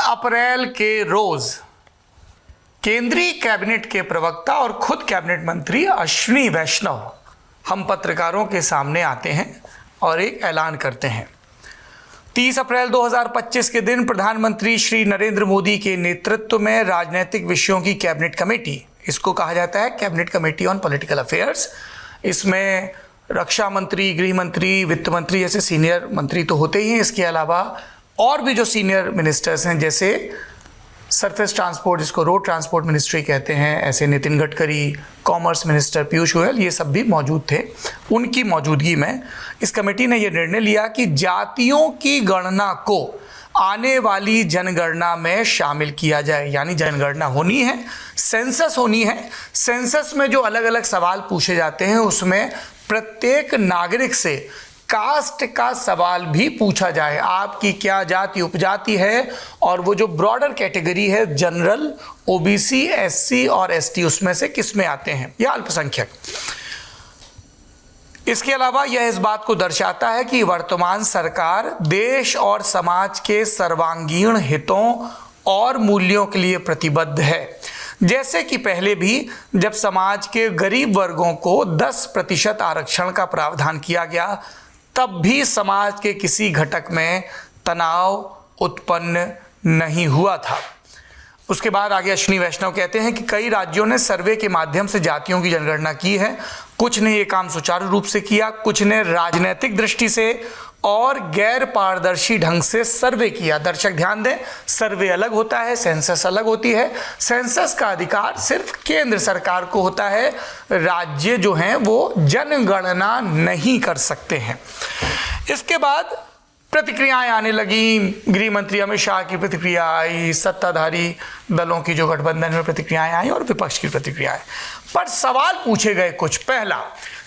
अप्रैल के रोज केंद्रीय कैबिनेट के प्रवक्ता और खुद कैबिनेट मंत्री अश्विनी वैष्णव हम पत्रकारों के सामने आते हैं और एक ऐलान करते हैं। 30 अप्रैल 2025 के दिन प्रधानमंत्री श्री नरेंद्र मोदी के नेतृत्व में राजनीतिक विषयों की कैबिनेट कमेटी, इसको कहा जाता है cabinet committee on political affairs, इसमें रक्षा मंत्री, गृह मंत्री, वित्त मंत्री जैसे सीनियर मंत्री तो होते ही हैं, इसके अलावा और भी जो सीनियर मिनिस्टर्स हैं जैसे सरफेस ट्रांसपोर्ट जिसको रोड ट्रांसपोर्ट मिनिस्ट्री कहते हैं, ऐसे नितिन गडकरी, कॉमर्स मिनिस्टर पीयूष गोयल, ये सब भी मौजूद थे। उनकी मौजूदगी में इस कमेटी ने यह निर्णय लिया कि जातियों की गणना को आने वाली जनगणना में शामिल किया जाए। यानी जनगणना होनी है, सेंसस होनी है, सेंसस में जो अलग अलग सवाल पूछे जाते हैं उसमें प्रत्येक नागरिक से कास्ट का सवाल भी पूछा जाए, आपकी क्या जाति उपजाति है, और वो जो ब्रॉडर कैटेगरी है जनरल, ओबीसी, एससी और एसटी, उसमें से किस में आते हैं या अल्पसंख्यक। इसके अलावा यह इस बात को दर्शाता है कि वर्तमान सरकार देश और समाज के सर्वांगीण हितों और मूल्यों के लिए प्रतिबद्ध है। जैसे कि पहले भी जब समाज के गरीब वर्गों को 10% आरक्षण का प्रावधान किया गया, तब भी समाज के किसी घटक में तनाव उत्पन्न नहीं हुआ था। उसके बाद आगे अश्विनी वैष्णव कहते हैं कि कई राज्यों ने सर्वे के माध्यम से जातियों की जनगणना की है। कुछ ने ये काम सुचारू रूप से किया, कुछ ने राजनीतिक दृष्टि से और गैर पारदर्शी ढंग से सर्वे किया। दर्शक ध्यान दें, सर्वे अलग होता है, सेंसस अलग होती है। सेंसस का अधिकार सिर्फ केंद्र सरकार को होता है, राज्य जो हैं वो जनगणना नहीं कर सकते हैं। इसके बाद प्रतिक्रियाएं आने लगी, गृह मंत्री अमित शाह की प्रतिक्रिया आई, सत्ताधारी दलों की जो गठबंधन में प्रतिक्रियाएं आई और विपक्ष की प्रतिक्रियाएं। पर सवाल पूछे गए कुछ। पहला,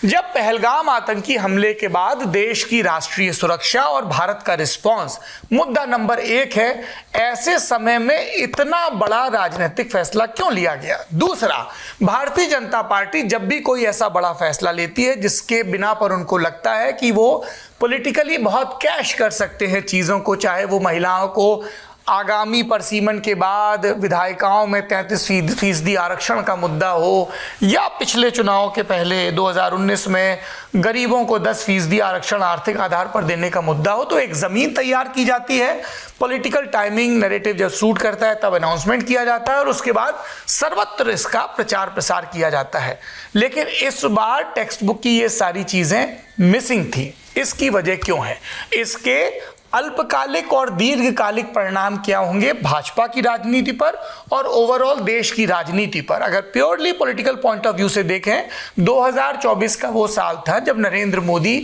जब पहलगाम आतंकी हमले के बाद देश की राष्ट्रीय सुरक्षा और भारत का रिस्पांस मुद्दा नंबर 1 है, ऐसे समय में इतना बड़ा राजनीतिक फैसला क्यों लिया गया? दूसरा, भारतीय जनता पार्टी जब भी कोई ऐसा बड़ा फैसला लेती है जिसके बिना पर उनको लगता है कि वो पॉलिटिकली बहुत कैश कर सकते हैं चीज़ों को, चाहे वो महिलाओं को आगामी परसीमन के बाद विधायिकाओं में 33% आरक्षण का मुद्दा हो, या पिछले चुनाव के पहले 2019 में गरीबों को 10% आरक्षण आर्थिक आधार पर देने का मुद्दा हो, तो एक ज़मीन तैयार की जाती है, पॉलिटिकल टाइमिंग नैरेटिव जब सूट करता है तब अनाउंसमेंट किया जाता है और उसके बाद सर्वत्र इसका प्रचार प्रसार किया जाता है। लेकिन इस बार टेक्स्ट बुक की ये सारी चीज़ें मिसिंग थी। इसकी वजह क्यों है? इसके अल्पकालिक और दीर्घकालिक परिणाम क्या होंगे भाजपा की राजनीति पर और ओवरऑल देश की राजनीति पर? अगर purely political point of view से देखें, 2024 का वो साल था जब नरेंद्र मोदी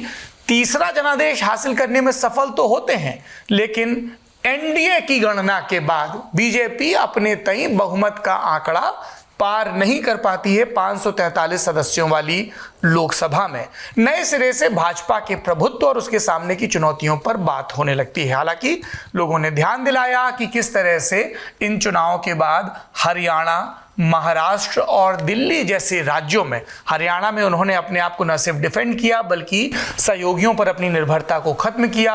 तीसरा जनादेश हासिल करने में सफल तो होते हैं, लेकिन एनडीए की गणना के बाद बीजेपी अपने तय बहुमत का आंकड़ा पार नहीं कर पाती है 543 सदस्यों वाली लोकसभा में। नए सिरे से भाजपा के प्रभुत्व और उसके सामने की चुनौतियों पर बात होने लगती है। हालांकि लोगों ने ध्यान दिलाया कि किस तरह से इन चुनावों के बाद हरियाणा, महाराष्ट्र और दिल्ली जैसे राज्यों में, हरियाणा में उन्होंने अपने आप को न सिर्फ डिफेंड किया बल्कि सहयोगियों पर अपनी निर्भरता को खत्म किया,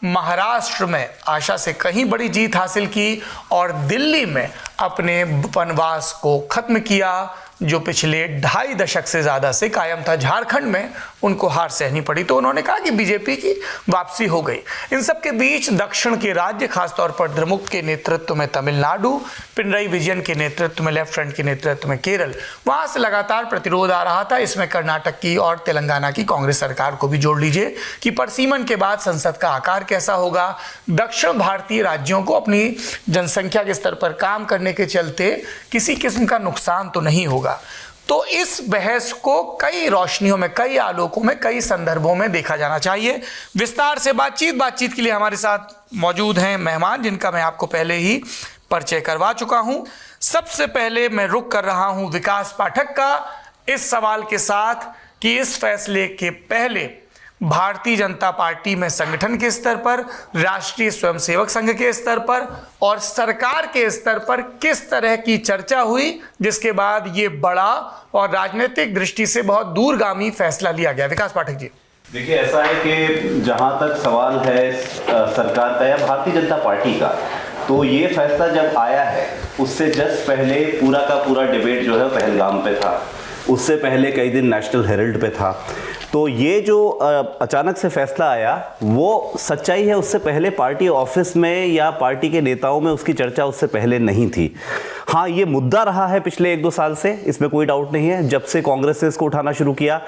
महाराष्ट्र में आशा से कहीं बड़ी जीत हासिल की और दिल्ली में अपने वनवास को खत्म किया जो पिछले 2.5 दशक से ज़्यादा से कायम था। झारखंड में उनको हार सहनी पड़ी, तो उन्होंने कहा कि बीजेपी की वापसी हो गई। इन सब के बीच दक्षिण के राज्य, खासतौर पर द्रमुक के नेतृत्व में तमिलनाडु, पिनराई विजयन के नेतृत्व में लेफ्ट फ्रंट के नेतृत्व में केरल, वहाँ से लगातार प्रतिरोध आ रहा था। इसमें कर्नाटक की और तेलंगाना की कांग्रेस सरकार को भी जोड़ लीजिए कि परसीमन के बाद संसद का आकार कैसा होगा। दक्षिण भारतीय राज्यों को अपनी जनसंख्या के स्तर पर काम करने के चलते किसी किस्म का नुकसान तो नहीं होगा। तो इस बहस को कई रोशनियों में, कई आलोकों में, कई संदर्भों में देखा जाना चाहिए। विस्तार से बातचीत के लिए हमारे साथ मौजूद हैं मेहमान जिनका मैं आपको पहले ही परिचय करवा चुका हूं। सबसे पहले मैं रुक कर रहा हूं विकास पाठक का इस सवाल के साथ कि इस फैसले के पहले भारतीय जनता पार्टी में संगठन के स्तर पर, राष्ट्रीय स्वयंसेवक संघ के स्तर पर और सरकार के स्तर पर किस तरह की चर्चा हुई जिसके बाद ये बड़ा और राजनीतिक दृष्टि से बहुत दूरगामी फैसला लिया गया? विकास पाठक जी। देखिए, ऐसा है कि जहां तक सवाल है सरकार का या भारतीय जनता पार्टी का, तो ये फैसला जब आया है उससे जस्ट पहले पूरा का पूरा डिबेट जो है पहलगाम पे था, उससे पहले कई दिन नेशनल हेरल्ड पे था। तो ये जो अचानक से फैसला आया वो सच्चाई है, उससे पहले पार्टी ऑफिस में या पार्टी के नेताओं में उसकी चर्चा उससे पहले नहीं थी। हाँ, ये मुद्दा रहा है पिछले 1-2 साल से, इसमें कोई डाउट नहीं है। जब से कांग्रेस ने इसको उठाना शुरू किया,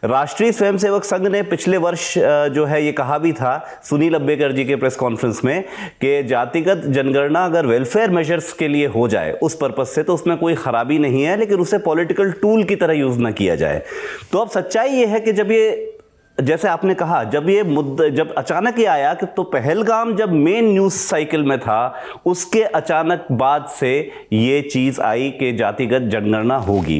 राष्ट्रीय स्वयंसेवक संघ ने पिछले वर्ष जो है ये कहा भी था सुनील अंबेकर जी के प्रेस कॉन्फ्रेंस में कि जातिगत जनगणना अगर वेलफेयर मेजर्स के लिए हो जाए उस पर्पज से तो उसमें कोई खराबी नहीं है, लेकिन उसे पॉलिटिकल टूल की तरह यूज ना किया जाए। तो अब सच्चाई ये है कि जब ये, जैसे आपने कहा, जब ये मुद्दा जब अचानक ये आया कि तो पहलगाम जब मेन न्यूज साइकिल में था उसके अचानक बाद से ये चीज आई कि जातिगत जनगणना होगी।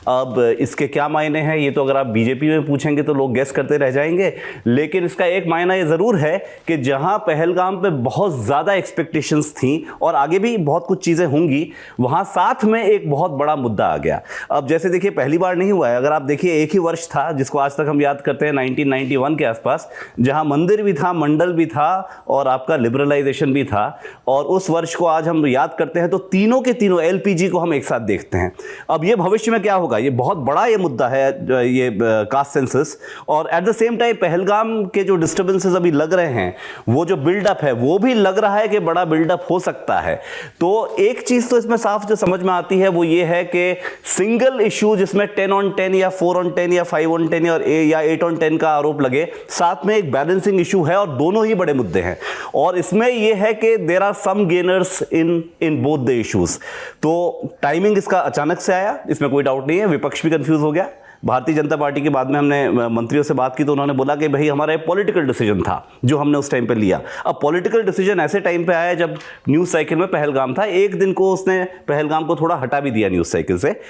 अब इसके क्या मायने हैं ये तो अगर आप बीजेपी में पूछेंगे तो लोग गेस करते रह जाएंगे, लेकिन इसका एक मायना ये जरूर है कि जहां पहलगाम पे बहुत ज्यादा एक्सपेक्टेशंस थी और आगे भी बहुत कुछ चीजें होंगी, वहां साथ में एक बहुत बड़ा मुद्दा आ गया। अब जैसे देखिए पहली बार नहीं हुआ है, अगर आप देखिए एक ही वर्ष था जिसको आज तक हम याद करते हैं 1991 के आसपास, जहां मंदिर भी था, मंडल भी था और आपका लिबरलाइजेशन भी था, और उस वर्ष को आज हम याद करते हैं तो तीनों के तीनों एलपीजी को हम एक साथ देखते हैं। अब ये भविष्य में क्या होगा, ये बहुत बड़ा ये मुद्दा है, ये कास्ट सेंसस, और at the same time Pahalgam के जो डिस्टर्बेंसेस अभी लग रहे हैं, वो जो बिल्डअप है वो भी लग रहा है कि बड़ा बिल्डअप हो सकता है। तो एक चीज तो इसमें साफ जो समझ में आती है वो ये है कि सिंगल इशू जिसमें 10 on 10 या 4 on 10 या 5 on 10 या 8 on 10 का आरोप लगे, साथ में एक बैलेंसिंग इशू है और दोनों ही बड़े मुद्दे हैं। और इसमें यह है कि there are some gainers in both the issues. तो टाइमिंग इसका अचानक से आया, इसमें कोई डाउट नहीं है, विपक्ष भी कंफ्यूज हो गया। भारतीय जनता पार्टी के बाद में हमने मंत्रियों से बात की तो उन्होंने बोला कि भाई हमारा एक पॉलिटिकल डिसीजन था जो हमने उस टाइम पे लिया। अब पॉलिटिकल डिसीजन ऐसे टाइम पे आया जब न्यूज़ साइकिल में पहलगाम था, एक दिन को उसने पहलगाम को थोड़ा हटा भी दिया न्यूज़ साइकिल से।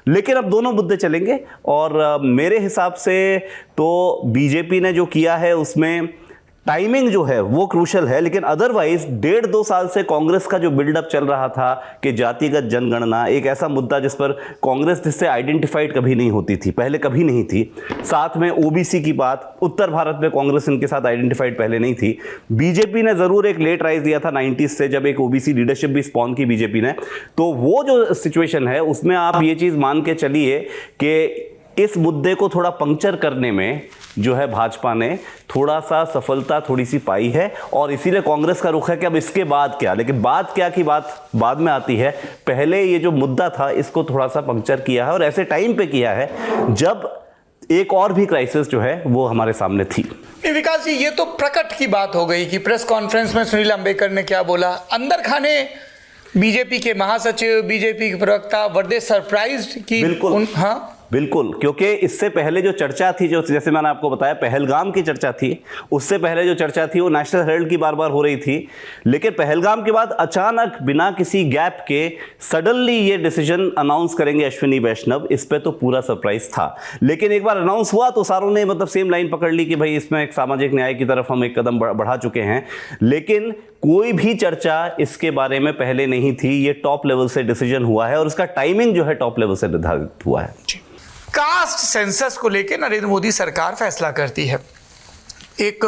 लेकिन अब दोनों मुद्दे चलेंगे और मेरे हिसाब से तो बीजेपी ने जो किया है उसमें टाइमिंग जो है वो क्रूशल है, लेकिन अदरवाइज 1.5-2 साल से कांग्रेस का जो बिल्डअप चल रहा था कि जातिगत जनगणना एक ऐसा मुद्दा जिस पर कांग्रेस जिससे आइडेंटिफाइड कभी नहीं होती थी, पहले कभी नहीं थी, साथ में ओबीसी की बात, उत्तर भारत में कांग्रेस इनके साथ आइडेंटिफाइड पहले नहीं थी। बीजेपी ने जरूर एक लेट राइज दिया था 90s से, जब एक ओबीसी लीडरशिप भी स्पॉन की बीजेपी ने। तो वो जो सिचुएशन है उसमें आप ये चीज मान के चलिए कि इस मुद्दे को थोड़ा पंक्चर करने में जो है भाजपा ने थोड़ा सा सफलता थोड़ी सी पाई है, और इसीलिए कांग्रेस का रुख है कि अब इसके बाद क्या। लेकिन बात क्या की बात बाद में आती है, पहले ये जो मुद्दा था इसको थोड़ा सा पंक्चर किया है और ऐसे टाइम पे किया है जब एक और भी क्राइसिस जो है वो हमारे सामने थी। विकास जी, ये तो प्रकट की बात हो गई कि प्रेस कॉन्फ्रेंस में सुनील अंबेकर ने क्या बोला। अंदर खाने बीजेपी के महासचिव, बीजेपी के प्रवक्ता, वर दे सरप्राइज्ड कि बिल्कुल हाँ बिल्कुल, क्योंकि इससे पहले जो चर्चा थी, जो जैसे मैंने आपको बताया पहलगाम की चर्चा थी, उससे पहले जो चर्चा थी वो नेशनल हेरल्ड की बार बार हो रही थी। लेकिन पहलगाम के बाद अचानक बिना किसी गैप के सडनली ये डिसीजन अनाउंस करेंगे अश्विनी वैष्णव, इस पे तो पूरा सरप्राइज था। लेकिन एक बार अनाउंस हुआ तो सारों ने मतलब सेम लाइन पकड़ ली कि भाई इसमें एक सामाजिक न्याय की तरफ हम एक कदम बढ़ा चुके हैं। लेकिन कोई भी चर्चा इसके बारे में पहले नहीं थी, ये टॉप लेवल से डिसीजन हुआ है और इसका टाइमिंग जो है टॉप लेवल से निर्धारित हुआ है। कास्ट सेंसस को लेकर नरेंद्र मोदी सरकार फैसला करती है। एक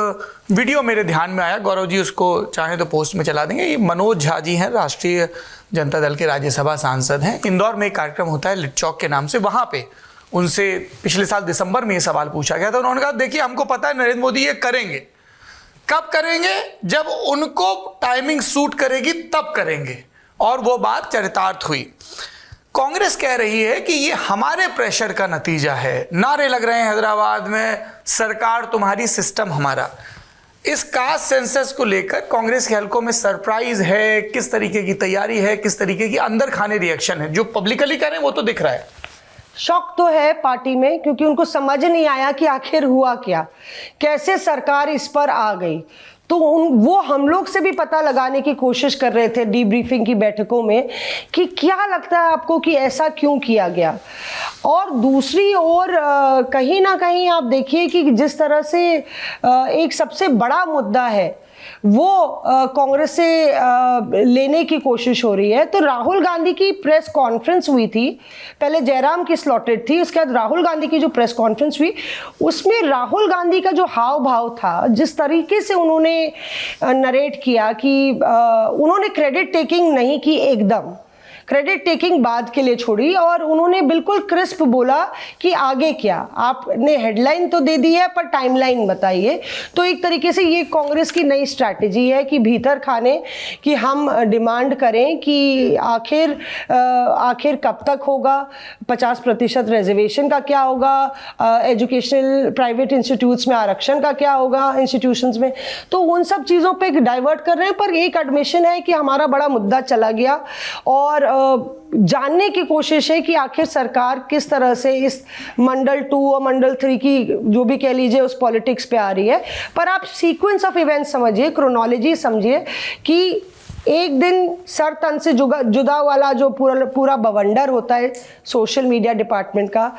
वीडियो मेरे ध्यान में आया, गौरव जी उसको चाहे तो पोस्ट में चला देंगे। ये मनोज झा जी हैं, राष्ट्रीय जनता दल के राज्यसभा सांसद हैं। इंदौर में एक कार्यक्रम होता है लिट चौक के नाम से, वहाँ पे उनसे पिछले साल दिसंबर में ये सवाल पूछा गया था। उन्होंने कहा देखिए हमको पता है नरेंद्र मोदी ये करेंगे, कब करेंगे, जब उनको टाइमिंग सूट करेगी तब करेंगे, और वो बात चरितार्थ हुई। कांग्रेस कह रही है कि ये हमारे प्रेशर का नतीजा है, नारे लग रहे हैं हैदराबाद में, सरकार तुम्हारी सिस्टम हमारा। इस कास्ट सेंसस को लेकर कांग्रेस के हलकों में सरप्राइज है, किस तरीके की तैयारी है, किस तरीके की अंदर खाने रिएक्शन है? जो पब्लिकली कह रहे हैं वो तो दिख रहा है। शौक तो है पार्टी में, क्योंकि उनको समझ नहीं आया कि आखिर हुआ क्या, कैसे सरकार इस पर आ गई। तो वो हम लोग से भी पता लगाने की कोशिश कर रहे थे डीब्रीफिंग की बैठकों में कि क्या लगता है आपको कि ऐसा क्यों किया गया। और दूसरी ओर कहीं ना कहीं आप देखिए कि जिस तरह से एक सबसे बड़ा मुद्दा है वो कांग्रेस से लेने की कोशिश हो रही है। तो राहुल गांधी की प्रेस कॉन्फ्रेंस हुई थी, पहले जयराम की स्लॉटेड थी, उसके बाद राहुल गांधी की जो प्रेस कॉन्फ्रेंस हुई उसमें राहुल गांधी का जो हाव भाव था, जिस तरीके से उन्होंने नरेट किया कि उन्होंने क्रेडिट टेकिंग नहीं की, एकदम क्रेडिट टेकिंग बाद के लिए छोड़ी, और उन्होंने बिल्कुल क्रिस्प बोला कि आगे क्या, आपने हेडलाइन तो दे दी है पर टाइमलाइन बताइए। तो एक तरीके से ये कांग्रेस की नई स्ट्रैटेजी है कि भीतर खाने कि हम डिमांड करें कि आखिर कब तक होगा, 50% रिजर्वेशन का क्या होगा, एजुकेशनल प्राइवेट इंस्टीट्यूट्स में आरक्षण का क्या होगा, इंस्टीट्यूशंस में। तो उन सब चीज़ों पे डाइवर्ट कर रहे हैं, पर एक एडमिशन है कि हमारा बड़ा मुद्दा चला गया, और जानने की कोशिश है कि आखिर सरकार किस तरह से इस मंडल 2 और मंडल 3 की जो भी कह लीजिए उस पॉलिटिक्स पे आ रही है। पर आप सीक्वेंस ऑफ इवेंट्स समझिए, क्रोनोलॉजी समझिए कि एक दिन सर तन से जुदा वाला जो पूरा बवंडर होता है सोशल मीडिया डिपार्टमेंट का,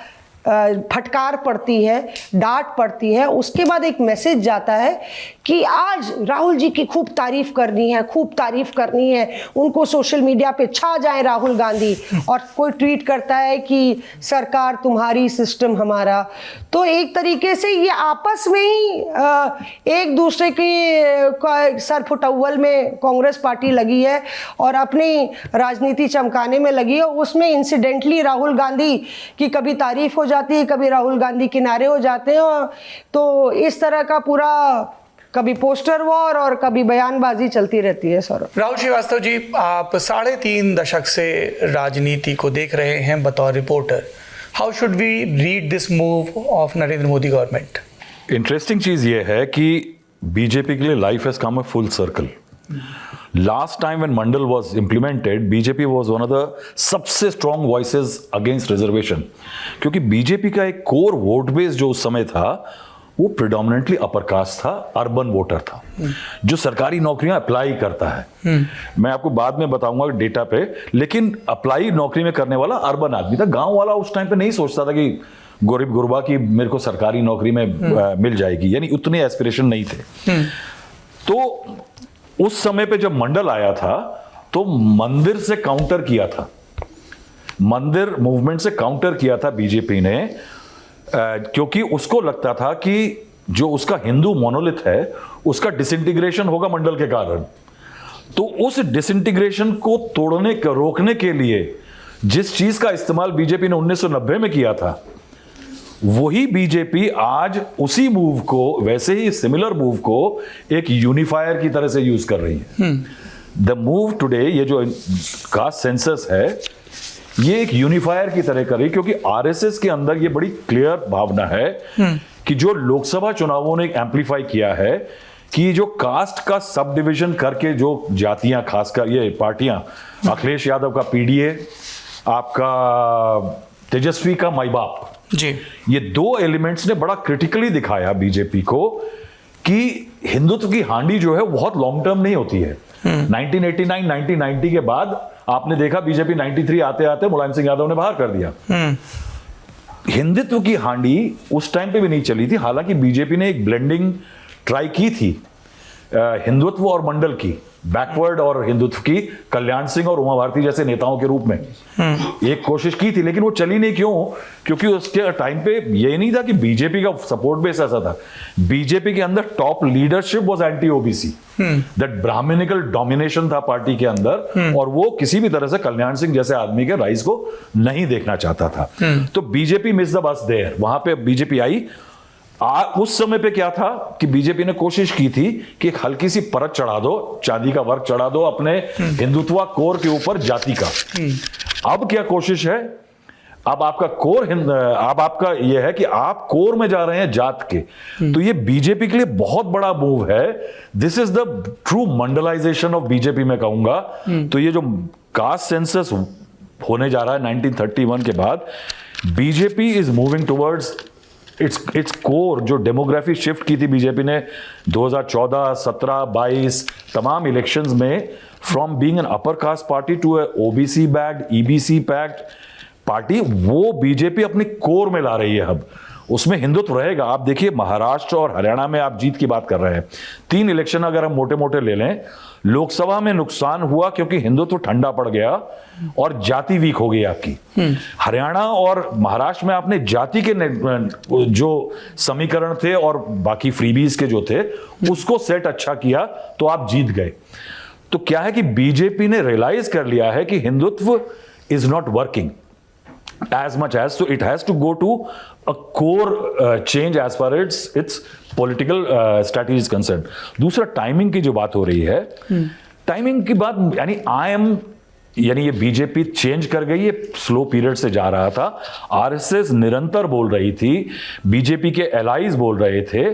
फटकार पड़ती है, डांट पड़ती है, उसके बाद एक मैसेज जाता है कि आज राहुल जी की खूब तारीफ करनी है, खूब तारीफ करनी है, उनको सोशल मीडिया पे छा जाए राहुल गांधी, और कोई ट्वीट करता है कि सरकार तुम्हारी सिस्टम हमारा। तो एक तरीके से ये आपस में ही एक दूसरे की सर फुटअव्वल में कांग्रेस पार्टी लगी है और अपनी राजनीति चमकाने में लगी है। उसमें इंसिडेंटली राहुल गांधी की कभी तारीफ हो जाती है, कभी राहुल गांधी किनारे हो जाते हैं, तो इस तरह का पूरा कभी पोस्टर वॉर और कभी बयानबाजी चलती रहती है। सौरभ। राहुल श्रीवास्तव जी, आप 3.5 दशक से राजनीति को देख रहे हैं बतौर reporter. How should we read this move of Narendra Modi government? Interesting चीज ये है कि बीजेपी के लिए life has come a full circle. Last time when Mandal was implemented, BJP was one of the सबसे स्ट्रॉन्ग वॉइसेस अगेंस्ट रिजर्वेशन, क्योंकि BJP का एक कोर वोट बेस जो उस समय था वो प्रिडोमिनेंटली अपर कास्ट था, अर्बन वोटर था, जो सरकारी नौकरियां अप्लाई करता है। मैं आपको बाद में बताऊंगा डेटा पे, लेकिन अप्लाई नौकरी में करने वाला अर्बन आदमी था। गांव वाला उस टाइम पे नहीं सोचता था कि गरीब गुरबा की मेरे को सरकारी नौकरी में मिल जाएगी, यानी उतने एस्पिरेशन नहीं थे। तो उस समय पे जब मंडल आया था तो मंदिर से काउंटर किया था, मंदिर मूवमेंट से काउंटर किया था बीजेपी ने, क्योंकि उसको लगता था कि जो उसका हिंदू मोनोलिथ है उसका डिसइंटीग्रेशन होगा मंडल के कारण। तो उस डिसइंटीग्रेशन को रोकने के लिए जिस चीज का इस्तेमाल बीजेपी ने 1990 में किया था, वही बीजेपी आज उसी मूव को, वैसे ही सिमिलर मूव को एक यूनिफायर की तरह से यूज कर रही है। द मूव टुडे, ये जो कास्ट सेंसस है, ये एक यूनिफायर की तरह कर रही है, क्योंकि आरएसएस के अंदर ये बड़ी क्लियर भावना है कि जो लोकसभा चुनावों ने एम्पलीफाई किया है कि जो कास्ट का सब डिविजन करके जो जातियां, खासकर ये पार्टियां, अखिलेश यादव का पीडीए, आपका तेजस्वी का माई बाप जी, ये दो एलिमेंट्स ने बड़ा क्रिटिकली दिखाया बीजेपी को कि हिंदुत्व की हांडी जो है बहुत लॉन्ग टर्म नहीं होती है। 1989 1990 के बाद आपने देखा बीजेपी 93 आते आते मुलायम सिंह यादव ने बाहर कर दिया। हिंदुत्व की हांडी उस टाइम पे भी नहीं चली थी, हालांकि बीजेपी ने एक ब्लेंडिंग ट्राई की थी हिंदुत्व और मंडल की, बैकवर्ड और हिंदुत्व की, कल्याण सिंह और उमा भारती जैसे नेताओं के रूप में एक कोशिश की थी, लेकिन वो चली नहीं। क्यों? क्योंकि उसके टाइम पे ये नहीं था कि बीजेपी का सपोर्ट बेस ऐसा था। बीजेपी के अंदर top leadership was anti OBC, that brahminical domination था पार्टी के अंदर, और वो किसी भी तरह से कल्याण सिंह जैसे आदमी के राइज को नहीं देखना चाहता था। तो BJP miss the bus there, वहां पे बीजेपी आई। उस समय पे क्या था कि बीजेपी ने कोशिश की थी कि एक हल्की सी परत चढ़ा दो, चांदी का वर्क चढ़ा दो अपने हिंदुत्व कोर के ऊपर जाति का। अब क्या कोशिश है? अब आपका कोर अब आपका यह है कि आप कोर में जा रहे हैं जात के। तो ये बीजेपी के लिए बहुत बड़ा मूव है। This is the true Mandalisation of BJP, मैं कहूंगा। तो ये जो कास्ट सेंसस होने जा रहा है 1931 के बाद, BJP is moving towards its core. जो डेमोग्राफी शिफ्ट की थी बीजेपी ने 2014, 17, 22 तमाम इलेक्शंस में, from being an upper caste party to a OBC backed, EBC backed party, वो बीजेपी अपनी कोर में ला रही है अब। उसमें हिंदुत्व रहेगा। आप देखिए महाराष्ट्र और हरियाणा में आप जीत की बात कर रहे हैं, 3 इलेक्शन अगर हम मोटे मोटे ले लें, लोकसभा में नुकसान हुआ क्योंकि हिंदुत्व ठंडा पड़ गया और जाति वीक हो गई आपकी। हरियाणा और महाराष्ट्र में आपने जाति के जो समीकरण थे और बाकी फ्रीबीज के जो थे उसको सेट अच्छा किया तो आप जीत गए। तो क्या है कि बीजेपी ने रियलाइज कर लिया है कि Hindutva is not working as much as, so it has to go to a core change as far as its political strategy is concerned. दूसरा टाइमिंग की जो बात हो रही है, टाइमिंग की बात यानी ये बीजेपी चेंज कर गई, ये स्लो पीरियड से जा रहा था। आरएसएस निरंतर बोल रही थी, बीजेपी के एलाइज बोल रहे थे।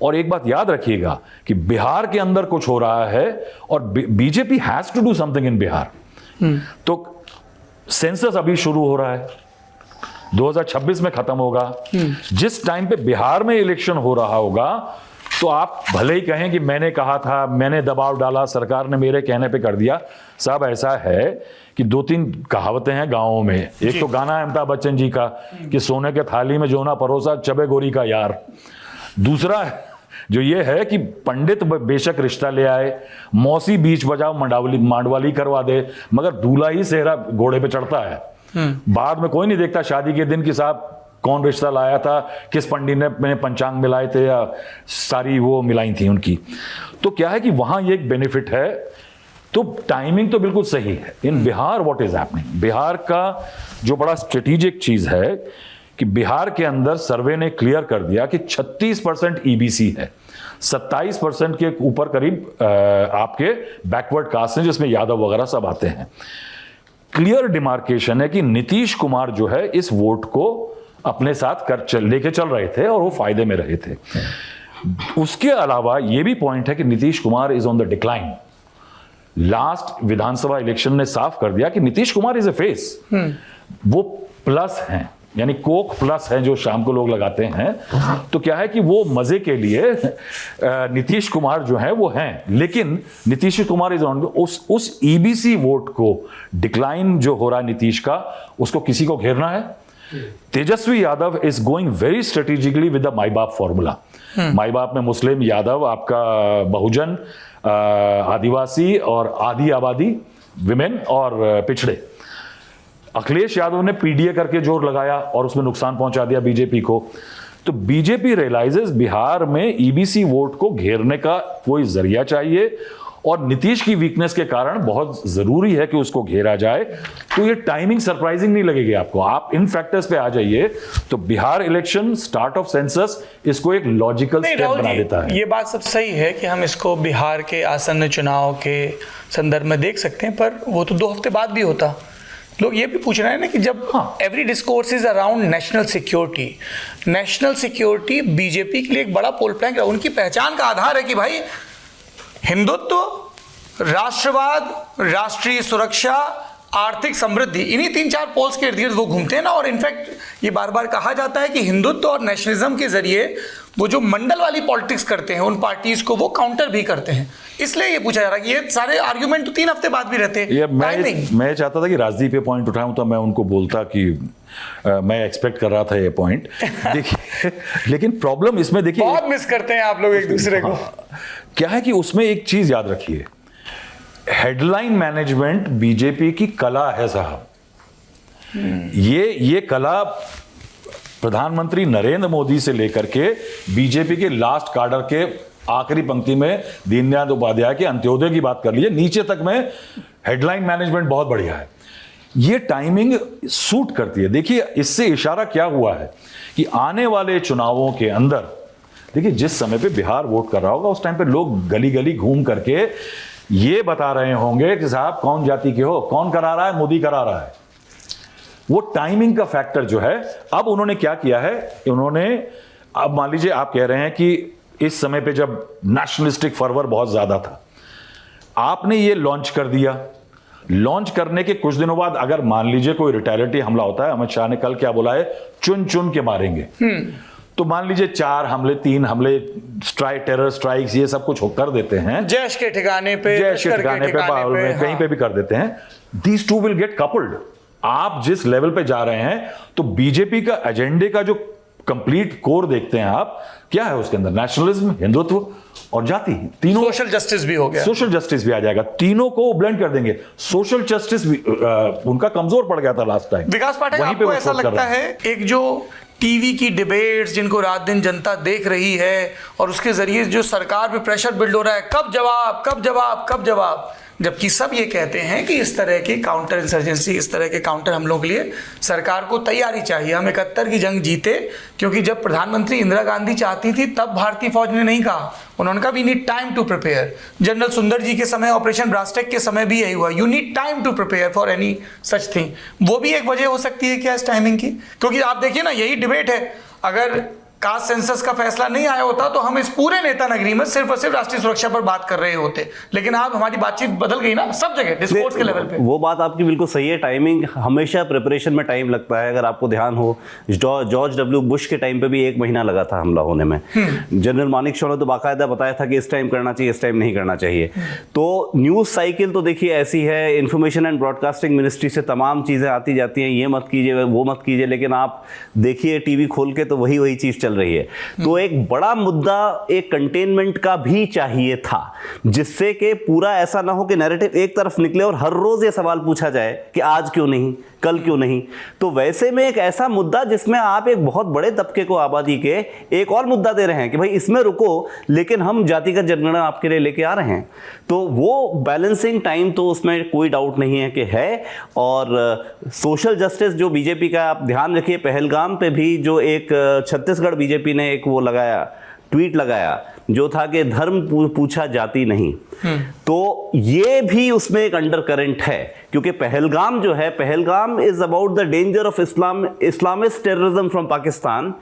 और एक बात याद रखिएगा कि बिहार के अंदर कुछ हो रहा है और BJP has to do something in Bihar. तो सेंसस अभी शुरू हो रहा है, 2026 में खत्म होगा। जिस टाइम पे बिहार में इलेक्शन हो रहा होगा तो आप भले ही कहें कि मैंने कहा था, मैंने दबाव डाला, सरकार ने मेरे कहने पे कर दिया। साहब ऐसा है कि 2-3 कहावतें हैं गाँवों में। एक तो गाना है अमिताभ बच्चन जी का कि सोने के थाली में जो ना परोसा चबे गोरी का यार। दूसरा जो ये है कि पंडित बेशक रिश्ता ले आए, मौसी बीच बजाओ मांडवाली करवा दे, मगर दूल्हा ही सेहरा घोड़े पे चढ़ता है। बाद में कोई नहीं देखता शादी के दिन कि साहब कौन रिश्ता लाया था, किस पंडित ने पंचांग मिलाए थे या सारी वो मिलाई थी उनकी। तो क्या है कि वहां ये एक बेनिफिट है। तो टाइमिंग तो बिल्कुल सही है। In Bihar what is happening, Bihar का जो बड़ा स्ट्रेटेजिक चीज है कि बिहार के अंदर सर्वे ने क्लियर कर दिया कि 36% ईबीसी है, 27% के ऊपर करीब आपके बैकवर्ड कास्ट हैं जिसमें यादव वगैरह सब आते हैं। क्लियर डिमार्केशन है कि नीतीश कुमार जो है इस वोट को अपने साथ लेके चल रहे थे और वो फायदे में रहे थे। उसके अलावा ये भी पॉइंट है कि Nitish Kumar is on the decline. Last Vidhan Sabha election ने साफ कर दिया कि Nitish Kumar is a face, वो प्लस हैं, यानी कोक प्लस है जो शाम को लोग लगाते हैं। तो क्या है कि वो मजे के लिए नीतीश कुमार जो है वो हैं, लेकिन नीतीश कुमार इज ऑन उस ईबीसी वोट को डिक्लाइन जो हो रहा है नीतीश का, उसको किसी को घेरना है। Tejashwi Yadav is going very strategically with the MY बाप फॉर्मूला। माई बाप में मुस्लिम, यादव, आपका बहुजन, आदिवासी और आधी आबादी, विमेन और पिछड़े। अखिलेश यादव ने पीडीए करके जोर लगाया और उसमें नुकसान पहुंचा दिया बीजेपी को। तो बीजेपी रियलाइजेस बिहार में ईबीसी वोट को घेरने का कोई जरिया चाहिए और नीतीश की वीकनेस के कारण बहुत जरूरी है कि उसको घेरा जाए। तो ये टाइमिंग सरप्राइजिंग नहीं लगेगी आपको। आप इन फैक्टर्स पे आ जाइए तो Bihar election, start of census, इसको एक लॉजिकल स्टेप बना देता है। ये बात सब सही है कि हम इसको बिहार के आसन्न चुनाव के संदर्भ में देख सकते हैं, पर वो तो 2 हफ्ते बाद भी होता। लोग ये भी पूछ रहे हैं ना कि जब every discourse is around national security BJP के लिए एक बड़ा पोल प्लैंक है। उनकी पहचान का आधार है कि भाई हिंदुत्व, राष्ट्रवाद, राष्ट्रीय सुरक्षा, आर्थिक समृद्धि, इन्हीं 3-4 पोल्स के इर्द गिर्द वो घूमते हैं ना। और इनफैक्ट ये बार बार कहा जाता है कि हिंदुत्व और नेशनलिज्म के जरिए वो जो मंडल वाली पॉलिटिक्स करते हैं उन पार्टीज को वो काउंटर भी करते हैं। इसलिए ये पूछा जा रहा है कि ये सारे आर्ग्यूमेंट तो 3 हफ्ते बाद भी रहते हैं। मैं चाहता था कि राजदीप ये पॉइंट उठाऊं तो मैं उनको बोलता कि मैं एक्सपेक्ट कर रहा था ये पॉइंट। देखिए लेकिन प्रॉब्लम इसमें देखिए बहुत मिस करते हैं आप लोग एक दूसरे को। क्या है कि उसमें एक चीज याद रखिए, हेडलाइन मैनेजमेंट बीजेपी की कला है साहब। ये कला प्रधानमंत्री नरेंद्र मोदी से लेकर के बीजेपी के लास्ट कार्डर के आखिरी पंक्ति में दीनदयाल उपाध्याय के अंत्योदय की बात कर लीजिए, नीचे तक में हेडलाइन मैनेजमेंट बहुत बढ़िया है। ये टाइमिंग सूट करती है। देखिए इससे इशारा क्या हुआ है कि आने वाले चुनावों के अंदर, देखिए जिस समय पे बिहार वोट कर रहा होगा उस टाइम पे लोग गली गली घूम करके ये बता रहे होंगे कि साहब कौन जाति के हो, कौन करा रहा है, मोदी करा रहा है। वो टाइमिंग का फैक्टर जो है, अब उन्होंने क्या किया है, उन्होंने अब मान लीजिए आप कह रहे हैं कि इस समय पे जब नेशनलिस्टिक फर्वर बहुत ज्यादा था, आपने ये लॉन्च कर दिया। लॉन्च करने के कुछ दिनों बाद अगर मान लीजिए कोई रिटेलिएटरी हमला होता है, अमित शाह ने कल क्या बोला है, चुन चुन के मारेंगे। तो मान लीजिए 4 हमले, 3 हमले, टेरर स्ट्राइक्स, ये सब कुछ कर देते हैं, जैश के ठिकाने पे, बाहुल में, कहीं पे भी कर देते हैं। These two will get coupled. आप जिस लेवल पे जा रहे हैं तो बीजेपी का एजेंडे का जो कंप्लीट कोर देखते हैं आप, क्या है उसके अंदर? नेशनलिज्म, हिंदुत्व और जाति, तीनों। सोशल जस्टिस भी हो गया, सोशल जस्टिस भी आ जाएगा, तीनों को ब्लेंड कर देंगे। सोशल जस्टिस भी उनका कमजोर पड़ गया था लास्ट टाइम। विकास पाठक, आपको ऐसा लगता है एक जो टीवी की डिबेट्स जिनको रात दिन जनता देख रही है और उसके जरिए जो सरकार पे प्रेशर बिल्ड हो रहा है, कब जवाब कब जवाब कब जवाब, जबकि सब ये कहते हैं कि इस तरह के काउंटर इंसर्जेंसी, इस तरह के काउंटर हमलों के लिए सरकार को तैयारी चाहिए। हम 71 की जंग जीते क्योंकि जब प्रधानमंत्री इंदिरा गांधी चाहती थी तब भारतीय फौज ने नहीं कहा, उन्होंने कहा we need time to prepare. General Sundarji के समय ऑपरेशन ब्रास्टेक के समय भी यही हुआ, you need time to prepare for any such thing. वो भी एक वजह हो सकती है क्या इस टाइमिंग की? क्योंकि आप देखिए ना, यही डिबेट है, अगर कास्ट सेंसस का फैसला नहीं आया होता तो हम इस पूरे नेता नगरी में सिर्फ और सिर्फ राष्ट्रीय सुरक्षा पर बात कर रहे होते, लेकिन अब हमारी बातचीत बदल गई ना, सब जगह डिस्कोर्स के लेवल पे। वो बात आपकी बिल्कुल सही है, टाइमिंग हमेशा प्रिपरेशन में टाइम लगता है। अगर आपको ध्यान हो, जॉर्ज डब्ल्यू बुश के टाइम पे भी 1 महीना लगा था हमला होने में। जनरल मानेकशॉ ने तो बाकायदा बताया था कि इस टाइम करना चाहिए, इस टाइम नहीं करना चाहिए। तो न्यूज़ साइकिल तो देखिए ऐसी है, इंफॉर्मेशन एंड ब्रॉडकास्टिंग मिनिस्ट्री से तमाम चीज़ें आती जाती हैं, ये मत कीजिए वो मत कीजिए, लेकिन आप देखिए टीवी खोल के तो वही चीज़ चल रही है। तो एक बड़ा मुद्दा एक कंटेनमेंट का भी चाहिए था, जिससे कि पूरा ऐसा ना हो कि नैरेटिव एक तरफ निकले और हर रोज ये सवाल पूछा जाए कि आज क्यों नहीं, कल क्यों नहीं। तो वैसे में एक ऐसा मुद्दा जिसमें आप एक बहुत बड़े तबके को, आबादी के एक और मुद्दा दे रहे हैं कि भाई इसमें रुको, लेकिन हम जातिगत जनगणना आपके लिए लेके आ रहे हैं, तो वो बैलेंसिंग टाइम तो उसमें कोई डाउट नहीं है कि है। और सोशल जस्टिस जो बीजेपी का, आप ध्यान रखिए, पहलगाम पे भी जो एक छत्तीसगढ़ बीजेपी ने एक वो लगाया, ट्वीट लगाया, जो था कि धर्म पूछा जाति नहीं, तो ये भी उसमें एक अंडर करंट है। क्योंकि पहलगाम जो है, Pahalgam is about the danger of Islamist terrorism from Pakistan,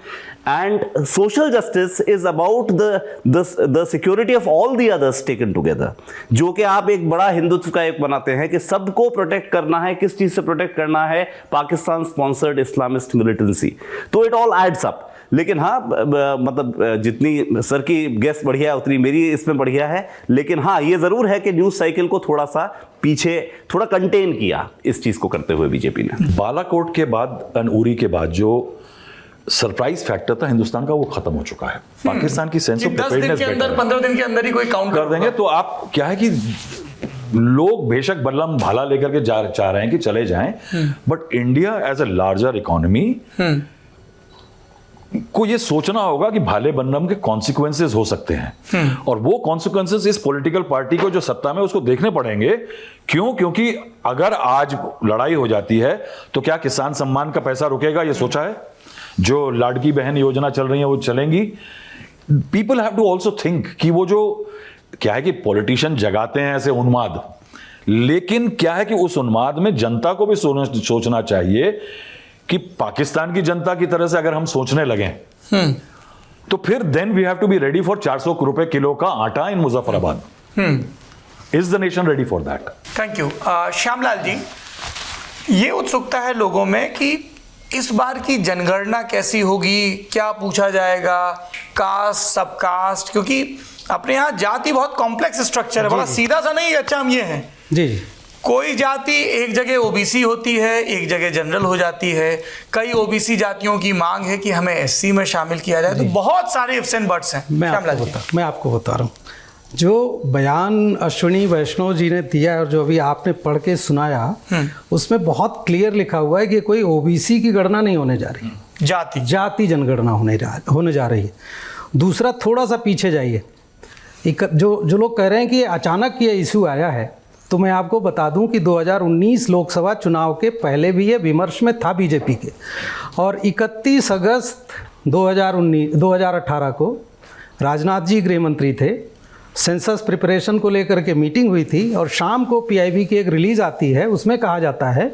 and social justice is about the security of all the others taken together, जो कि आप एक बड़ा हिंदुत्व का एक बनाते हैं कि सबको प्रोटेक्ट करना है। किस चीज से प्रोटेक्ट करना है? Pakistan sponsored Islamist militancy. तो इट ऑल एड्स अप। लेकिन हाँ, मतलब जितनी सर की गेस बढ़िया है उतनी मेरी इसमें बढ़िया है, लेकिन हाँ ये ज़रूर है कि न्यूज़ साइकिल को थोड़ा सा पीछे, थोड़ा कंटेन किया इस चीज़ को करते हुए बीजेपी ने। बालाकोट के बाद, उरी के बाद जो सरप्राइज फैक्टर था हिंदुस्तान का, वो खत्म हो चुका है। पाकिस्तान की सेंस ऑफ 10 दिन के अंदर, 15 दिन के अंदर ही कोई काउंट कर देंगे। तो आप क्या है कि लोग बेशक बल्लम भाला लेकर के चाह रहे हैं कि चले जाएं, but India as a larger economy को ये सोचना होगा कि भाले बल्लम के कॉन्सिक्वेंसेस हो सकते हैं, और वो कॉन्सिक्वेंसेस इस पॉलिटिकल पार्टी को जो सत्ता में उसको देखने पड़ेंगे। क्यों? क्योंकि अगर आज लड़ाई हो जाती है तो क्या किसान सम्मान का पैसा रुकेगा? ये सोचा है? जो लाडकी बहन योजना चल रही है वो चलेंगी? People have to also think कि वो जो क्या है कि पॉलिटिशियन जगाते हैं ऐसे उन्माद, लेकिन क्या है कि उस उन्माद में जनता को भी सोचना चाहिए कि पाकिस्तान की जनता की तरह से अगर हम सोचने लगे तो फिर then we have to be ready for 400 रुपए किलो का आटा in Muzaffarabad. Is the nation ready for that? Thank you. Shyamlal ji, ये उत्सुकता है लोगों में कि इस बार की जनगणना कैसी होगी, क्या पूछा जाएगा, कास्ट, सब कास्ट, क्योंकि अपने यहाँ जाति बहुत कॉम्प्लेक्स स्ट्रक्चर है, बड़ा सीधा सा नहीं। अच्छा, हम ये हैं जी, कोई जाति एक जगह ओबीसी होती है, एक जगह जनरल हो जाती है। कई ओबीसी जातियों की मांग है कि हमें एससी में शामिल किया जाए, तो बहुत सारे इफ्स एंड बट्स हैं। मैं आपको बता रहा हूँ, जो बयान अश्विनी वैष्णव जी ने दिया और जो अभी आपने पढ़ के सुनाया, उसमें बहुत क्लियर लिखा हुआ है कि कोई ओबीसी की गणना नहीं होने जा रही, जाति जनगणना होने जा रही है। दूसरा, थोड़ा सा पीछे जाइए, जो लोग कह रहे हैं कि अचानक ये इशू आया है, तो मैं आपको बता दूं कि 2019 लोकसभा चुनाव के पहले भी ये विमर्श में था बीजेपी के, और 31 अगस्त 2018 को राजनाथ जी गृह मंत्री थे, सेंसस प्रिपरेशन को लेकर के मीटिंग हुई थी, और शाम को पीआईबी की एक रिलीज़ आती है, उसमें कहा जाता है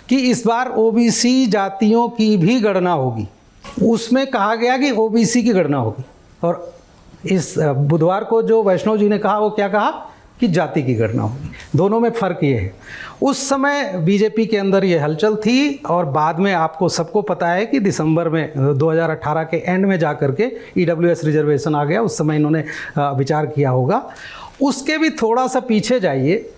कि इस बार ओबीसी जातियों की भी गणना होगी। उसमें कहा गया कि ओबीसी की गणना होगी, और इस बुधवार को जो वैष्णव जी ने कहा, वो क्या कहा कि जाति की गणना होगी। दोनों में फ़र्क ये है, उस समय बीजेपी के अंदर ये हलचल थी, और बाद में आपको सबको पता है कि दिसंबर में 2018 के एंड में जा कर के ईडब्ल्यूएस रिजर्वेशन आ गया, उस समय इन्होंने विचार किया होगा। उसके भी थोड़ा सा पीछे जाइए,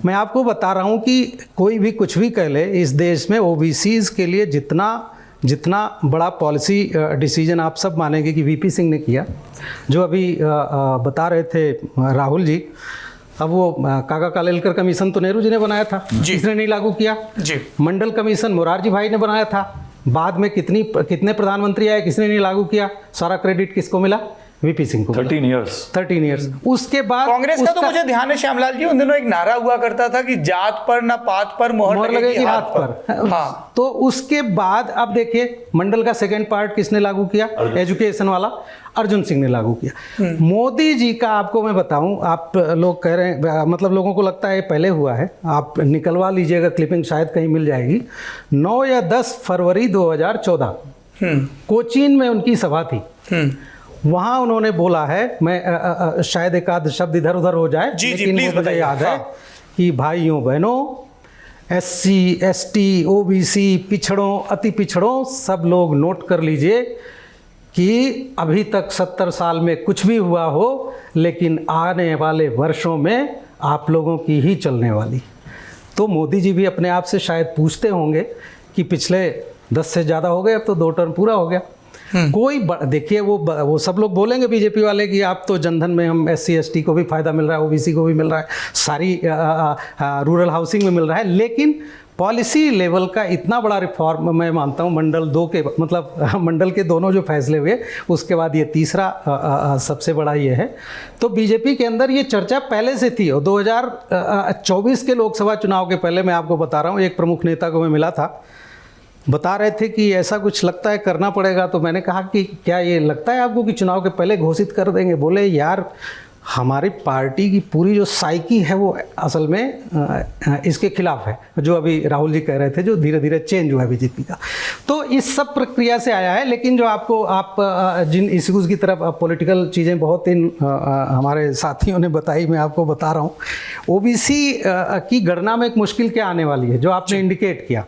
मैं आपको बता रहा हूँ कि कोई भी कुछ भी कह ले, इस देश में ओबीसीज़ के लिए जितना जितना बड़ा पॉलिसी डिसीजन आप सब मानेंगे कि वीपी सिंह ने किया, जो अभी बता रहे थे राहुल जी, अब वो काका कालेलकर कमीशन तो नेहरू जी ने बनाया था, किसने नहीं लागू किया? जी। मंडल कमीशन मोरारजी भाई ने बनाया था, बाद में कितने प्रधानमंत्री आए, किसने नहीं लागू किया? सारा क्रेडिट किसको मिला? वीपी सिंह को। 13 years। 13 ईयर्स। उसके बाद कांग्रेस का तो मुझे ध्यान है श्यामलाल जी, उन दिनों एक नारा हुआ करता था कि जात पर ना पात पर मोहर लगेगी हाथ पर। हाँ, तो उसके बाद अब देखिए मंडल का सेकंड पार्ट किसने लागू किया? एजुकेशन वाला अर्जुन सिंह ने लागू किया। मोदी जी का आपको मैं बताऊं, आप लोग कह रहे हैं, मतलब लोगों को लगता है पहले हुआ है, आप निकलवा लीजिएगा क्लिपिंग, शायद कहीं मिल जाएगी। 9 या 10 फरवरी 2014 कोचीन में उनकी सभा थी। वहाँ उन्होंने बोला है, मैं शायद एक आध शब्द इधर उधर हो जाए, लेकिन मुझे याद है कि भाइयों बहनों, SC ST OBC पिछड़ों अति पिछड़ों सब लोग नोट कर लीजिए कि अभी तक 70 साल में कुछ भी हुआ हो, लेकिन आने वाले वर्षों में आप लोगों की ही चलने वाली। तो मोदी जी भी अपने आप से शायद पूछते होंगे कि पिछले 10 से ज़्यादा हो गए, अब तो 2 टर्म पूरा हो गया। कोई देखिए वो सब लोग बोलेंगे बीजेपी वाले कि आप तो जनधन में हम SC ST को भी फायदा मिल रहा है, OBC को भी मिल रहा है, सारी रूरल हाउसिंग में मिल रहा है, लेकिन पॉलिसी लेवल का इतना बड़ा रिफॉर्म मैं मानता हूँ मंडल 2 के, मतलब मंडल के दोनों जो फैसले हुए उसके बाद ये तीसरा सबसे बड़ा ये है। तो बीजेपी के अंदर ये चर्चा पहले से थी, और 2024 के लोकसभा चुनाव के पहले मैं आपको बता रहा हूँ, एक प्रमुख नेता को मैं मिला था, बता रहे थे कि ऐसा कुछ लगता है करना पड़ेगा। तो मैंने कहा कि क्या ये लगता है आपको कि चुनाव के पहले घोषित कर देंगे? बोले यार हमारी पार्टी की पूरी जो साइकी है वो असल में इसके खिलाफ है, जो अभी राहुल जी कह रहे थे, जो धीरे धीरे चेंज हुआ है बीजेपी का। तो इस सब प्रक्रिया से आया है। लेकिन जो आप जिन इश्यूज़ की तरफ पॉलिटिकल चीज़ें बहुत इन हमारे साथियों ने बताई, मैं आपको बता रहा हूँ, ओबीसी की गणना में एक मुश्किल क्या आने वाली है, जो आपने इंडिकेट किया।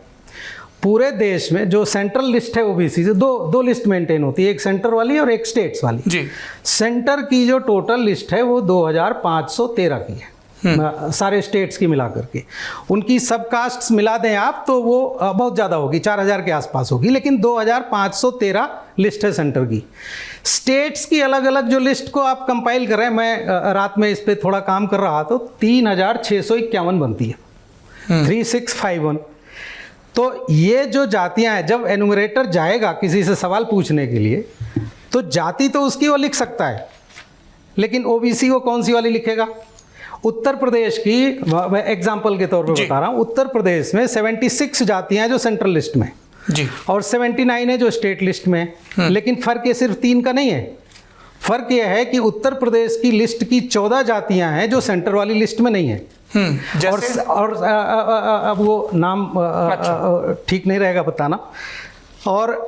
पूरे देश में जो सेंट्रल लिस्ट है ओबीसी से दो लिस्ट मेंटेन होती है, एक सेंटर वाली और एक स्टेट्स वाली। जी। सेंटर की जो टोटल लिस्ट है वो 2513 की है, सारे स्टेट्स की मिला करके। उनकी सब कास्ट्स मिला दें आप तो वो बहुत ज़्यादा होगी, 4000 के आसपास होगी, लेकिन 2513 लिस्ट है सेंटर की। स्टेट्स की अलग अलग जो लिस्ट को आप कंपाइल कर रहे हैं, मैं रात में इस पर थोड़ा काम कर रहा, तो 3651 बनती है, 3651। तो ये जो जातियां हैं, जब एनुमरेटर जाएगा किसी से सवाल पूछने के लिए, तो जाति तो उसकी वो लिख सकता है, लेकिन ओबीसी वो कौन सी वाली लिखेगा? उत्तर प्रदेश की, मैं एग्जाम्पल के तौर पे बता रहा हूँ, उत्तर प्रदेश में 76 जातियां हैं जो सेंट्रल लिस्ट में जी, और 79 है जो स्टेट लिस्ट में। लेकिन फर्क ये सिर्फ 3 का नहीं है, फर्क यह है कि उत्तर प्रदेश की लिस्ट की 14 जातियां हैं जो सेंटर वाली लिस्ट में नहीं है। और अब वो नाम ठीक नहीं रहेगा बताना। और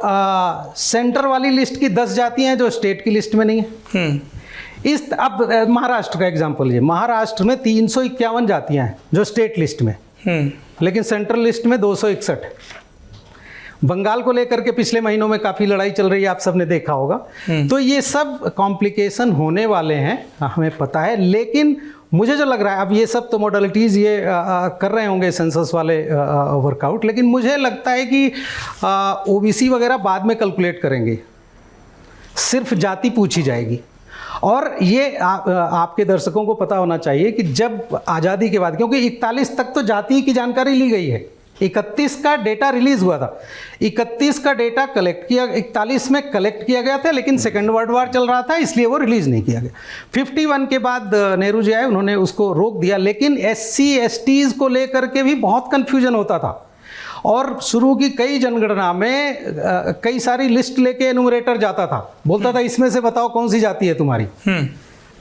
सेंटर वाली लिस्ट की 10 जातियां हैं जो स्टेट की लिस्ट में नहीं है। अब महाराष्ट्र का एग्जांपल लीजिए, महाराष्ट्र में 351 जातियां हैं जो स्टेट लिस्ट में, लेकिन सेंट्रल लिस्ट में 261 है। बंगाल को लेकर के पिछले महीनों में काफ़ी लड़ाई चल रही है, आप सबने देखा होगा। तो ये सब कॉम्प्लिकेशन होने वाले हैं, हमें पता है। लेकिन मुझे जो लग रहा है, अब ये सब तो मॉडलिटीज़ ये कर रहे होंगे सेंसस वाले वर्कआउट, लेकिन मुझे लगता है कि ओबीसी वगैरह बाद में कैलकुलेट करेंगे, सिर्फ जाति पूछी जाएगी। और ये आपके दर्शकों को पता होना चाहिए कि जब आज़ादी के बाद, क्योंकि 41 तक तो जाति की जानकारी ली गई है, 31 का डेटा रिलीज हुआ था, 31 का डेटा कलेक्ट किया, 41 में कलेक्ट किया गया था, लेकिन सेकेंड वर्ल्ड वार चल रहा था इसलिए वो रिलीज नहीं किया गया। 51 के बाद नेहरू जी आए, उन्होंने उसको रोक दिया। लेकिन SC STs को लेकर के भी बहुत कन्फ्यूजन होता था, और शुरू की कई जनगणना में कई सारी लिस्ट लेके एनुमरेटर जाता था, बोलता था इसमें से बताओ कौन सी जाति है तुम्हारी,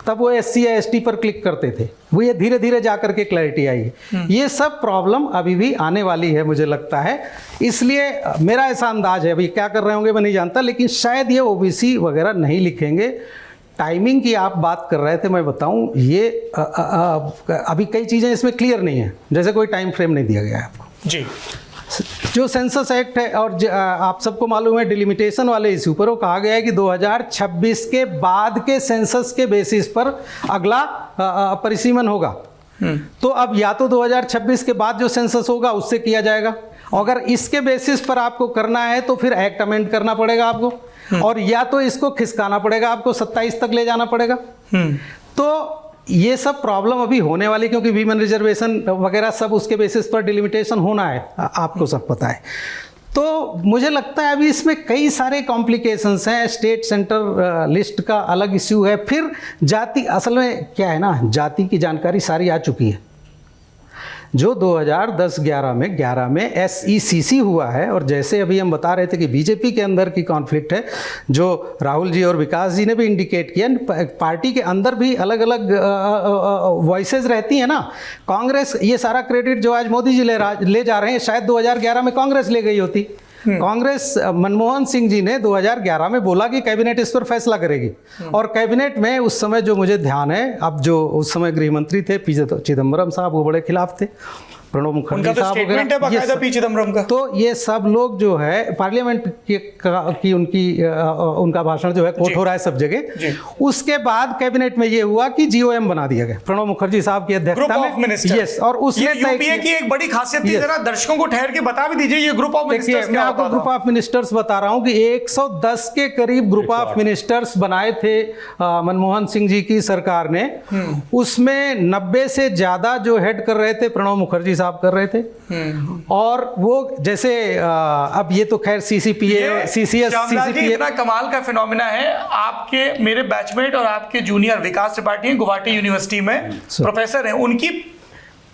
तब वो SC या ST पर क्लिक करते थे। वो ये धीरे धीरे जा करके क्लैरिटी आई है। ये सब प्रॉब्लम अभी भी आने वाली है मुझे लगता है, इसलिए मेरा ऐसा अंदाज है, अभी क्या कर रहे होंगे मैं नहीं जानता, लेकिन शायद ये ओबीसी वगैरह नहीं लिखेंगे। टाइमिंग की आप बात कर रहे थे, मैं बताऊं ये अभी कई चीज़ें इसमें क्लियर नहीं है, जैसे कोई टाइम फ्रेम नहीं दिया गया है आपको जी। जो सेंसस एक्ट है, और आप सबको मालूम है डिलिमिटेशन वाले इश्यू पर वो कहा गया है कि 2026 के बाद के सेंसस के बेसिस पर अगला परिसीमन होगा। तो अब या तो 2026 के बाद जो सेंसस होगा उससे किया जाएगा, अगर इसके बेसिस पर आपको करना है तो फिर एक्ट अमेंड करना पड़ेगा आपको, और या तो इसको खिसकाना पड़ेगा आपको, 27 तक ले जाना पड़ेगा। तो ये सब प्रॉब्लम अभी होने वाली, क्योंकि वीमेन रिजर्वेशन वगैरह सब उसके बेसिस पर डिलिमिटेशन होना है, आपको सब पता है। तो मुझे लगता है अभी इसमें कई सारे कॉम्प्लिकेशंस हैं। स्टेट सेंटर लिस्ट का अलग इश्यू है, फिर जाति, असल में क्या है ना, जाति की जानकारी सारी आ चुकी है। जो 2010-11 में SECC हुआ है, और जैसे अभी हम बता रहे थे कि बीजेपी के अंदर की कॉन्फ्लिक्ट है, जो राहुल जी और विकास जी ने भी इंडिकेट किया, पार्टी के अंदर भी अलग अलग वॉइसेस रहती हैं ना। कांग्रेस, ये सारा क्रेडिट जो आज मोदी जी ले जा रहे हैं, शायद 2011 में कांग्रेस ले गई होती। कांग्रेस, मनमोहन सिंह जी ने 2011 में बोला कि कैबिनेट इस पर फैसला करेगी, और कैबिनेट में उस समय जो मुझे ध्यान है, अब जो उस समय गृह मंत्री थे पी चिदम्बरम साहब, वो बड़े खिलाफ थे, प्रणब मुखर्जी साहब वगैरह, पी चिदम्बरम का। तो ये सब लोग जो है पार्लियामेंट की उनका भाषण जो है कोट हो रहा है सब जगह। उसके बाद कैबिनेट में ये हुआ कि GOM बना दिया गया प्रणब मुखर्जी साहब की अध्यक्षता में। यस, और उसने यूपीए की एक बड़ी खासियत थी, जरा दर्शकों को ठहर के बता भी दीजिए, ये ग्रुप ऑफ मिनिस्टर्स। मैं आपको ग्रुप ऑफ मिनिस्टर्स बता रहा हूँ कि 110 के करीब ग्रुप ऑफ मिनिस्टर्स बनाए थे मनमोहन सिंह जी की सरकार ने। उसमें 90 से ज्यादा जो हेड कर रहे थे प्रणब मुखर्जी साहब कर रहे थे, और वो जैसे अब ये तो खैर CCPA इतना कमाल का फिनोमिना है। आपके मेरे बैचमेट और आपके जूनियर विकास त्रिपाठी गुवाहाटी यूनिवर्सिटी में प्रोफेसर हैं, उनकी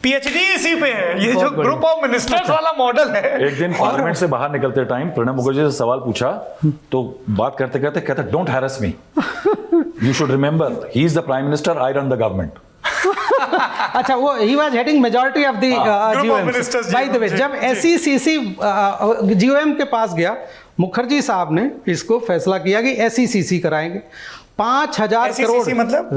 PhD इसी पे है। ये जो ग्रुप ऑफ मिनिस्टर्स वाला मॉडल है। एक दिन पार्लियामेंट से बाहर निकलते टाइम प्रणब मुखर्जी से सवाल पूछा, तो बात करते करते कहता, don't harass me, you should remember he is the prime minister, I run the government. अच्छा, वो he was heading majority of the GOM। By the way, जब SECC GOM के पास गया, मुखर्जी साहब ने इसको फैसला किया कि SECC कराएंगे। 5,000 करोड़ मतलब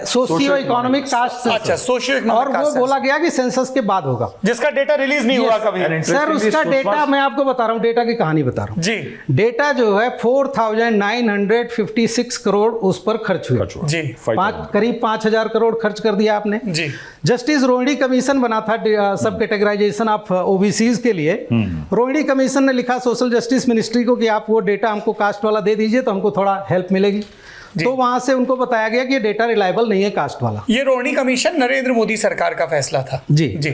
सोशियो इकोनॉमिक कास्ट, अच्छा, सोशियो, और वो बोला गया कि सेंसस के बाद होगा, जिसका डेटा रिलीज नहीं हुआ कभी। सर उसका डेटा मैं आपको बता रहा हूँ, डेटा की कहानी बता रहा हूँ जी। डेटा जो है 4,956 करोड़ उस पर खर्च हुआ जी। करीब 5,000 करोड़ खर्च कर दिया आपने जी। जस्टिस रोहिणी कमीशन बना था सब कैटेगराइजेशन ऑफ OBCs के लिए। रोहिणी कमीशन ने लिखा सोशल जस्टिस मिनिस्ट्री को कि आप वो डेटा हमको कास्ट वाला दे दीजिए तो हमको थोड़ा हेल्प मिलेगी। तो वहां से उनको बताया गया कि ये डेटा रिलायबल नहीं है कास्ट वाला। ये रोहिणी कमीशन नरेंद्र मोदी सरकार का फैसला था। जी जी।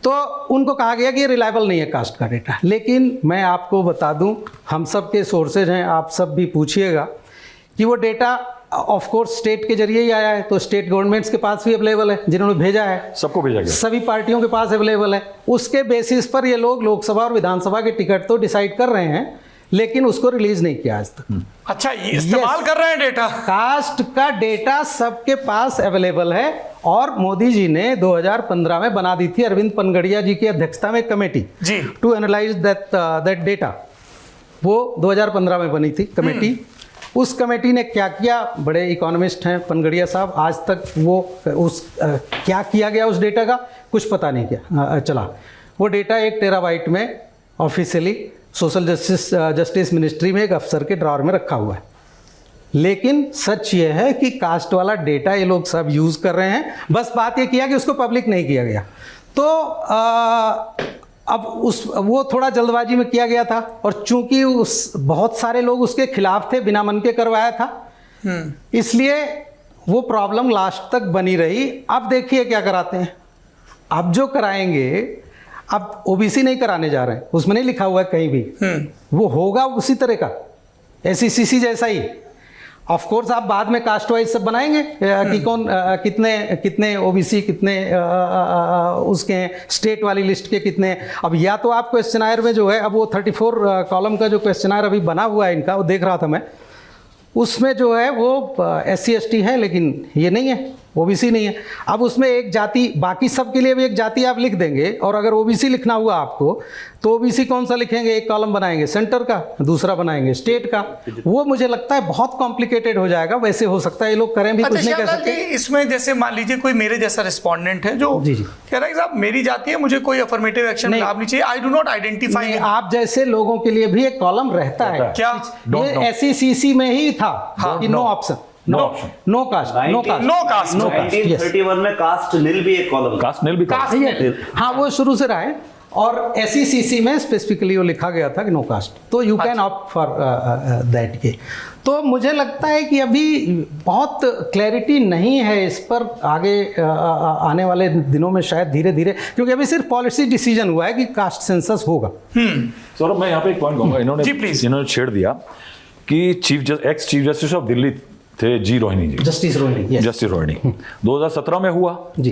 तो उनको कहा गया कि ये रिलायबल नहीं है कास्ट का डेटा। लेकिन मैं आपको बता दूं, हम सब के सोर्सेज हैं, आप सब भी पूछिएगा कि वो डेटा ऑफ कोर्स स्टेट के जरिए ही आया है, तो स्टेट गवर्नमेंट्स के पास भी अवेलेबल है, जिन्होंने भेजा है सबको भेजा गया, सभी पार्टियों के पास अवेलेबल है। उसके बेसिस पर ये लोग लोकसभा और विधानसभा के टिकट तो डिसाइड कर रहे हैं, लेकिन उसको रिलीज नहीं किया आज तक। अच्छा, ये इस्तेमाल कर रहे हैं डेटा, कास्ट का डेटा सबके पास अवेलेबल है। और मोदी जी ने 2015 में बना दी थी अरविंद पनगड़िया जी की अध्यक्षता में कमेटी जी टू एनालाइज दैट डेटा। वो 2015 में बनी थी कमेटी। उस कमेटी ने क्या किया, बड़े इकोनॉमिस्ट हैं पनगड़िया साहब, आज तक वो क्या किया गया उस डेटा का कुछ पता नहीं किया चला। वो डेटा 1 टेराबाइट में ऑफिशियली सोशल जस्टिस मिनिस्ट्री में एक अफसर के ड्रॉअर में रखा हुआ है। लेकिन सच ये है कि कास्ट वाला डेटा ये लोग सब यूज़ कर रहे हैं। बस बात ये किया कि उसको पब्लिक नहीं किया गया। तो अब वो थोड़ा जल्दबाजी में किया गया था, और चूंकि बहुत सारे लोग उसके खिलाफ थे, बिना मन के करवाया था, इसलिए वो प्रॉब्लम लास्ट तक बनी रही। अब देखिए क्या कराते हैं। अब जो कराएंगे, अब OBC नहीं कराने जा रहे हैं, उसमें नहीं लिखा हुआ है कहीं भी, वो होगा उसी तरह का SECC जैसा ही। ऑफ कोर्स आप बाद में कास्ट वाइज सब बनाएंगे कि कौन कितने OBC कितने उसके स्टेट वाली लिस्ट के कितने। अब या तो आप क्वेश्चनायर में जो है, अब वो 34 कॉलम का जो क्वेश्चनायर अभी बना हुआ है इनका, वो देख रहा था मैं, उसमें जो है वो SC ST है, लेकिन ये नहीं है, OBC नहीं है। अब उसमें एक जाति, बाकी सब के लिए भी एक जाति आप लिख देंगे, और अगर OBC लिखना हुआ आपको तो OBC कौन सा लिखेंगे, एक कॉलम बनाएंगे सेंटर का, दूसरा बनाएंगे स्टेट का। वो मुझे लगता है बहुत कॉम्प्लिकेटेड हो जाएगा। वैसे हो सकता है ये लोग करें भी, कुछ नहीं कह सकते। इसमें जैसे मान लीजिए कोई मेरे जैसा रिस्पोंडेंट है जो कह रहा है साहब मेरी जाति है, मुझे कोई अफर्मेटिव एक्शन लाभ नहीं चाहिए, आई डू नॉट आइडेंटिफाई। आप जैसे लोगों के लिए भी एक कॉलम रहता है। क्या ये SECC में ही था कि no option, no caste, no caste. 1931 में कास्ट निल भी एक कॉलम, कास्ट निल भी हाँ वो शुरू से रहा है। और SECC में स्पेसिफिकली वो लिखा गया था कि नो कास्ट, तो you can opt for that के। तो मुझे लगता है कि अभी बहुत क्लैरिटी नहीं है इस पर, आगे आने वाले दिनों में शायद धीरे धीरे, क्योंकि अभी सिर्फ पॉलिसी डिसीजन हुआ है कि कास्ट सेंसस होगा। सौरभ, मैं यहाँ पे एक पॉइंट कहूँगा, इन्होंने छेड़ दिया कि ex chief justice of Delhi थे जी रोहिणी जी, जस्टिस रोहिणी, जस्टिस रोहिणी 2017 में हुआ जी,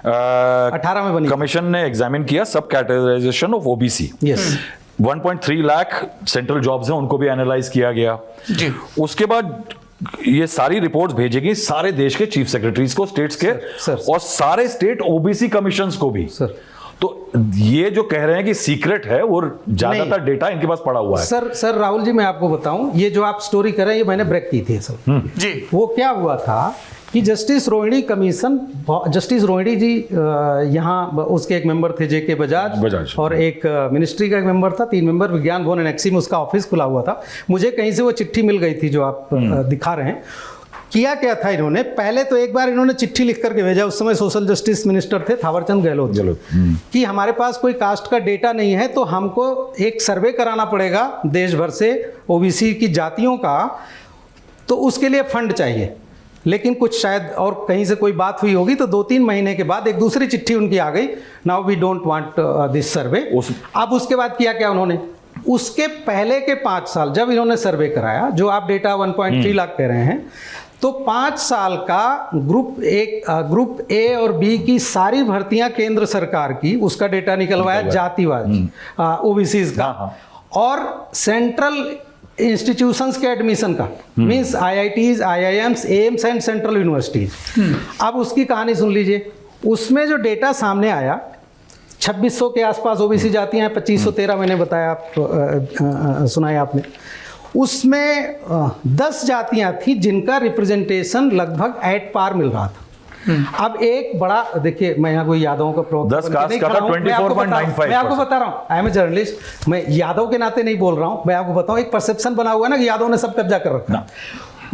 18 में बनी। कमीशन ने एग्जामिन किया subcategorization of OBC, yes, 1.3 lakh central jobs हैं, उनको भी एनालाइज किया गया जी। उसके बाद ये सारी रिपोर्ट्स भेजेगी सारे देश के चीफ सेक्रेटरीज को, स्टेट्स के, सर। और सारे स्टेट ओबीसी कमीशंस को भी। सर, तो ये जो कह रहे हैं कि सीक्रेट है, वो ज्यादातर डेटा इनके पास पड़ा हुआ है। सर राहुल जी, मैं आपको बताऊं, ये जो आप स्टोरी कर रहे हैं ये मैंने ब्रेक की थी सर। जी। वो क्या हुआ था कि justice Rohini commission, justice Rohini ji यहाँ उसके एक मेंबर थे JK बजाज, और एक मिनिस्ट्री का एक मेंबर था, 3 मेंबर, विज्ञान भवन एनेक्सी में उसका ऑफिस खुला हुआ था। मुझे कहीं से वो चिट्ठी मिल गई थी जो आप दिखा रहे हैं। किया क्या था इन्होंने, पहले तो एक बार इन्होंने चिट्ठी लिख करके भेजा, उस समय सोशल जस्टिस मिनिस्टर थे थावरचंद गहलोत, कि हमारे पास कोई कास्ट का डेटा नहीं है, तो हमको एक सर्वे कराना पड़ेगा देश भर से ओबीसी की जातियों का, तो उसके लिए फंड चाहिए। लेकिन कुछ शायद और कहीं से कोई बात हुई होगी, तो 2-3 महीने के बाद एक दूसरी चिट्ठी उनकी आ गई, now we don't want this survey. अब उसके बाद किया क्या उन्होंने, उसके पहले के 5 साल जब इन्होंने सर्वे कराया, जो आप डेटा 1.3 लाख कह रहे हैं, तो 5 साल का ग्रुप ए और बी की सारी भर्तियां केंद्र सरकार की, उसका डेटा निकलवाया जातिवाद ओबीसीज का, और सेंट्रल इंस्टीट्यूशंस के एडमिशन का, means IITs, IIMs, AIIMS and central universities. अब उसकी कहानी सुन लीजिए, उसमें जो डेटा सामने आया, 2600 के आसपास ओबीसी जातियां हैं, 2513 मैंने बताया, आप सुनाया आपने। उसमें 10 जातियां थी जिनका रिप्रेजेंटेशन लगभग एट पार मिल रहा था। अब एक बड़ा, देखिए मैं यहाँ कोई यादवों का प्रोग्राम 10 कास्ट का था 24.95%। मैं आपको बता रहा हूँ, आई एम ए जर्नलिस्ट, मैं यादव के नाते नहीं बोल रहा हूँ, मैं आपको बताऊँ, एक परसेप्शन बना हुआ है ना कि यादव ने सब कब्जा कर रखा।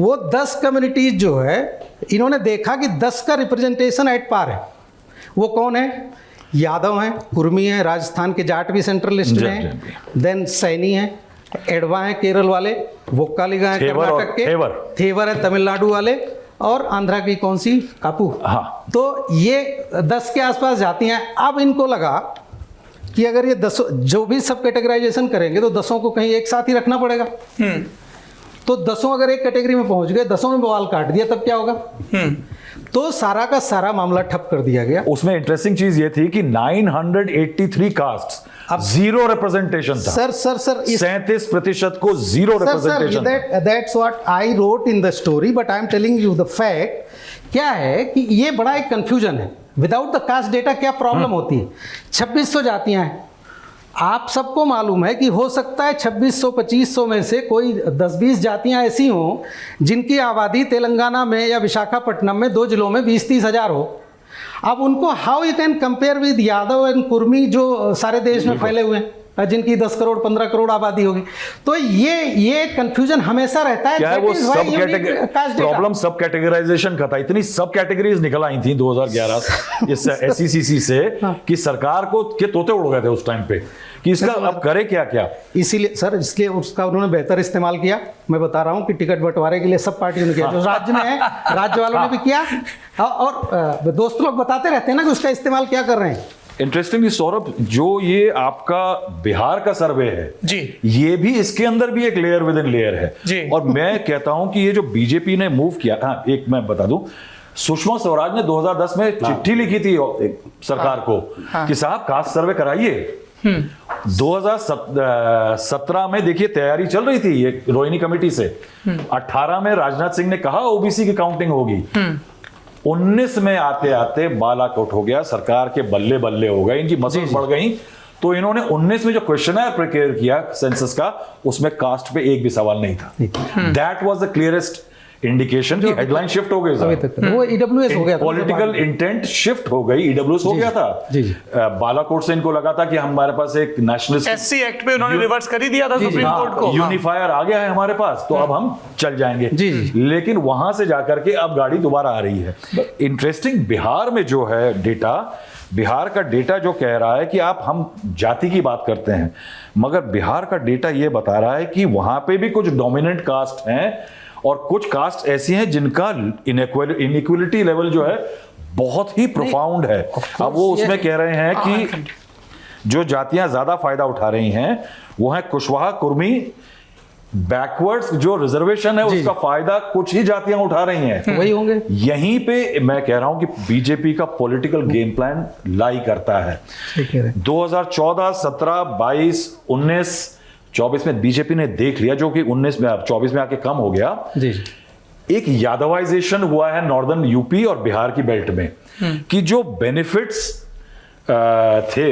वो 10 कम्युनिटीज जो है, इन्होंने देखा कि 10 का रिप्रेजेंटेशन एट पार है। वो कौन है, यादव हैं, कुर्मी हैं, राजस्थान के जाट भी सेंट्रल लिस्ट में हैं, देन सैनी हैं, एडवा हैं केरल वाले, वोक्कालिगा हैं कर्नाटक के, थेवर है तमिलनाडु वाले, और आंध्रा की कौन सी, कापू। हाँ। तो ये 10 के आसपास जाती हैं। अब इनको लगा कि अगर ये 10 जो भी सब कैटेगराइजेशन करेंगे, तो 10 को कहीं एक साथ ही रखना पड़ेगा। तो 10 अगर एक कैटेगरी में पहुंच गए, 10 ने बवाल काट दिया, तब क्या होगा। तो सारा का सारा मामला ठप कर दिया गया। उसमें इंटरेस्टिंग चीज ये थी कि 983 कास्ट, जीरो रिप्रेजेंटेशन था। सर 37% को zero representation. That's what I wrote in the story, but I am telling you the fact. क्या है कि ये बड़ा एक कंफ्यूजन है, विदाउट द कास्ट डेटा क्या प्रॉब्लम होती है। 2600 जातियां हैं, आप सबको मालूम है कि हो सकता है 2600-2500 में से कोई 10-20 जातियां ऐसी हों जिनकी आबादी तेलंगाना में या विशाखापट्टनम में 2 जिलों में 20-30 हज़ार हो। अब उनको how you can compare with Yadav and Kurmi जो सारे देश में फैले हुए हैं, जिनकी 10 करोड़ 15 करोड़ आबादी होगी। तो ये कंफ्यूजन हमेशा रहता है। क्या है वो सब प्रॉब्लम सब कैटेगराइजेशन का था। इतनी सब कैटेगरीज निकल आई थी 2011 इस SECC से कि सरकार को के तोते उड़ गए थे उस टाइम पे कि इसका अब करे क्या क्या। इसीलिए सर, इसलिए उसका उन्होंने बेहतर इस्तेमाल किया। मैं बता रहा हूँ कि टिकट बंटवारे के लिए सब पार्टियों ने किया, जो राज्य में है राज्य वालों ने भी किया, और दोस्त लोग बताते रहते हैं ना कि उसका इस्तेमाल क्या कर रहे हैं। इंटरेस्टिंगली सौरभ, जो ये आपका बिहार का सर्वे है जी, ये भी इसके अंदर भी एक लेयर विद इन लेयर है जी। और मैं कहता हूं कि ये जो बीजेपी ने मूव किया था, एक मैं बता दूं, सुषमा स्वराज ने 2010 में चिट्ठी लिखी थी सरकार को कि साहब कास्ट सर्वे कराइए। 2017 में देखिए तैयारी चल रही थी ये रोहिणी कमेटी से। 18 में राजनाथ सिंह ने कहा ओबीसी की काउंटिंग होगी। 19 में आते आते बालाकोट हो गया, सरकार के बल्ले बल्ले हो गए, इनकी मसल्स बढ़ गई। तो इन्होंने 19 में जो क्वेश्चनर प्रिपेयर किया सेंसस का, उसमें कास्ट पे एक भी सवाल नहीं था। That was the clearest indication कि हेडलाइन शिफ्ट हो गई, वो ईडब्ल्यूएस हो गया, पॉलिटिकल इंटेंट शिफ्ट हो गई, ईडब्ल्यूएस हो गया था। बालाकोट से इनको लगा था कि हमारे पास एक नेशनलिस्ट SC एक्ट पे उन्होंने रिवर्स कर ही दिया था सुप्रीम कोर्ट को, यूनिफायर आ गया है हमारे पास, तो अब हम चल जाएंगे। लेकिन वहां से जाकर के अब गाड़ी दोबारा आ रही है। इंटरेस्टिंग, बिहार में जो है डेटा बिहार का डेटा जो कह रहा है कि हम जाति की बात करते हैं, मगर बिहार का डेटा ये बता रहा है कि वहां पे भी कुछ डोमिनेंट कास्ट हैं और कुछ कास्ट ऐसी हैं जिनका इनइक्वलिटी लेवल जो है बहुत ही प्रोफाउंड है। अब वो उसमें कह रहे हैं कि जो जातियां ज्यादा फायदा उठा रही हैं वो है कुशवाहा, कुर्मी, बैकवर्ड्स जो रिजर्वेशन है उसका फायदा कुछ ही जातियां उठा रही हैं, वही होंगे। यहीं पे मैं कह रहा हूं कि बीजेपी का पॉलिटिकल गेम प्लान लाई करता है। 2014, 17, 22, 19, 24 में बीजेपी ने देख लिया, जो कि 19 में 24 में आके कम हो गया जी। एक यादवाइजेशन हुआ है नॉर्दर्न यूपी और बिहार की बेल्ट में कि जो बेनिफिट्स थे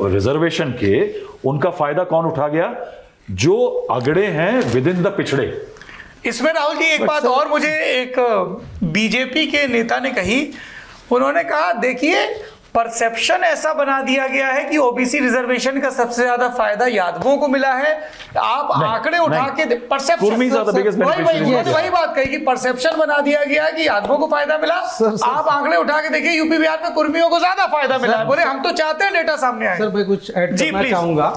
रिजर्वेशन के, उनका फायदा कौन उठा गया? जो अगड़े हैं विद इन द पिछड़े। इसमें राहुल जी एक बात और मुझे एक बीजेपी के नेता ने कही, उन्होंने कहा देखिए परसेप्शन ऐसा बना दिया गया है कि ओबीसी रिजर्वेशन का सबसे ज्यादा फायदा यादवों को मिला है। आप आंकड़े उठा के परसेप्शन वही बात कही कि परसेप्शन बना दिया गया कि यादवों को फायदा मिला। आप आंकड़े उठा के देखिए यूपी बिहार में कुर्मियों को ज्यादा फायदा मिला है। बोले हम तो चाहते हैं डेटा सामने आए। सर मैं कुछ ऐड करना चाहूंगा।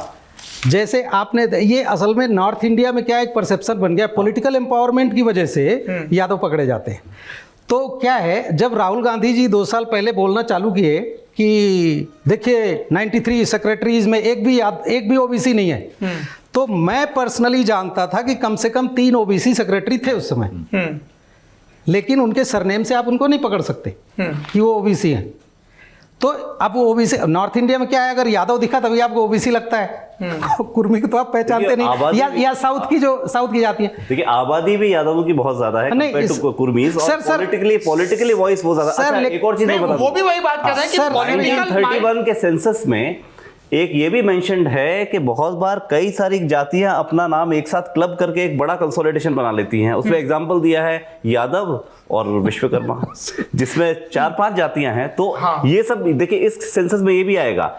जैसे आपने ये असल में नॉर्थ इंडिया में क्या एक परसेप्शन बन गया, पॉलिटिकल एम्पावरमेंट की वजह से यादव पकड़े जाते हैं। तो क्या है, जब राहुल गांधी जी 2 साल पहले बोलना चालू किए कि देखिए 93 सेक्रेटरीज में एक भी ओबीसी नहीं है, तो मैं पर्सनली जानता था कि कम से कम 3 ओबीसी सेक्रेटरी थे उस समय, लेकिन उनके सरनेम से आप उनको नहीं पकड़ सकते कि वो ओबीसी हैं। तो अब ओबीसी नॉर्थ इंडिया में क्या है, अगर यादव दिखा तभी आपको ओबीसी लगता है, कुर्मी को तो आप पहचानते नहीं, या साउथ की जाती है। देखिए आबादी भी यादवों की बहुत ज्यादा है कंपेयर टू कुर्मीज, और पॉलिटिकली वॉइस वो ज्यादा। अच्छा, एक और चीज वो भी वही बात कर रहे हैं कि 1931 के सेंसस में एक ये भी मेंशन्ड है कि बहुत बार कई सारी जातियां अपना नाम एक साथ क्लब करके एक बड़ा कंसोलिडेशन बना लेती हैं। उसमें एग्जांपल दिया है यादव और विश्वकर्मा, जिसमें 4-5 जातियां हैं। तो ये सब देखिए इस सेंसस में ये भी आएगा।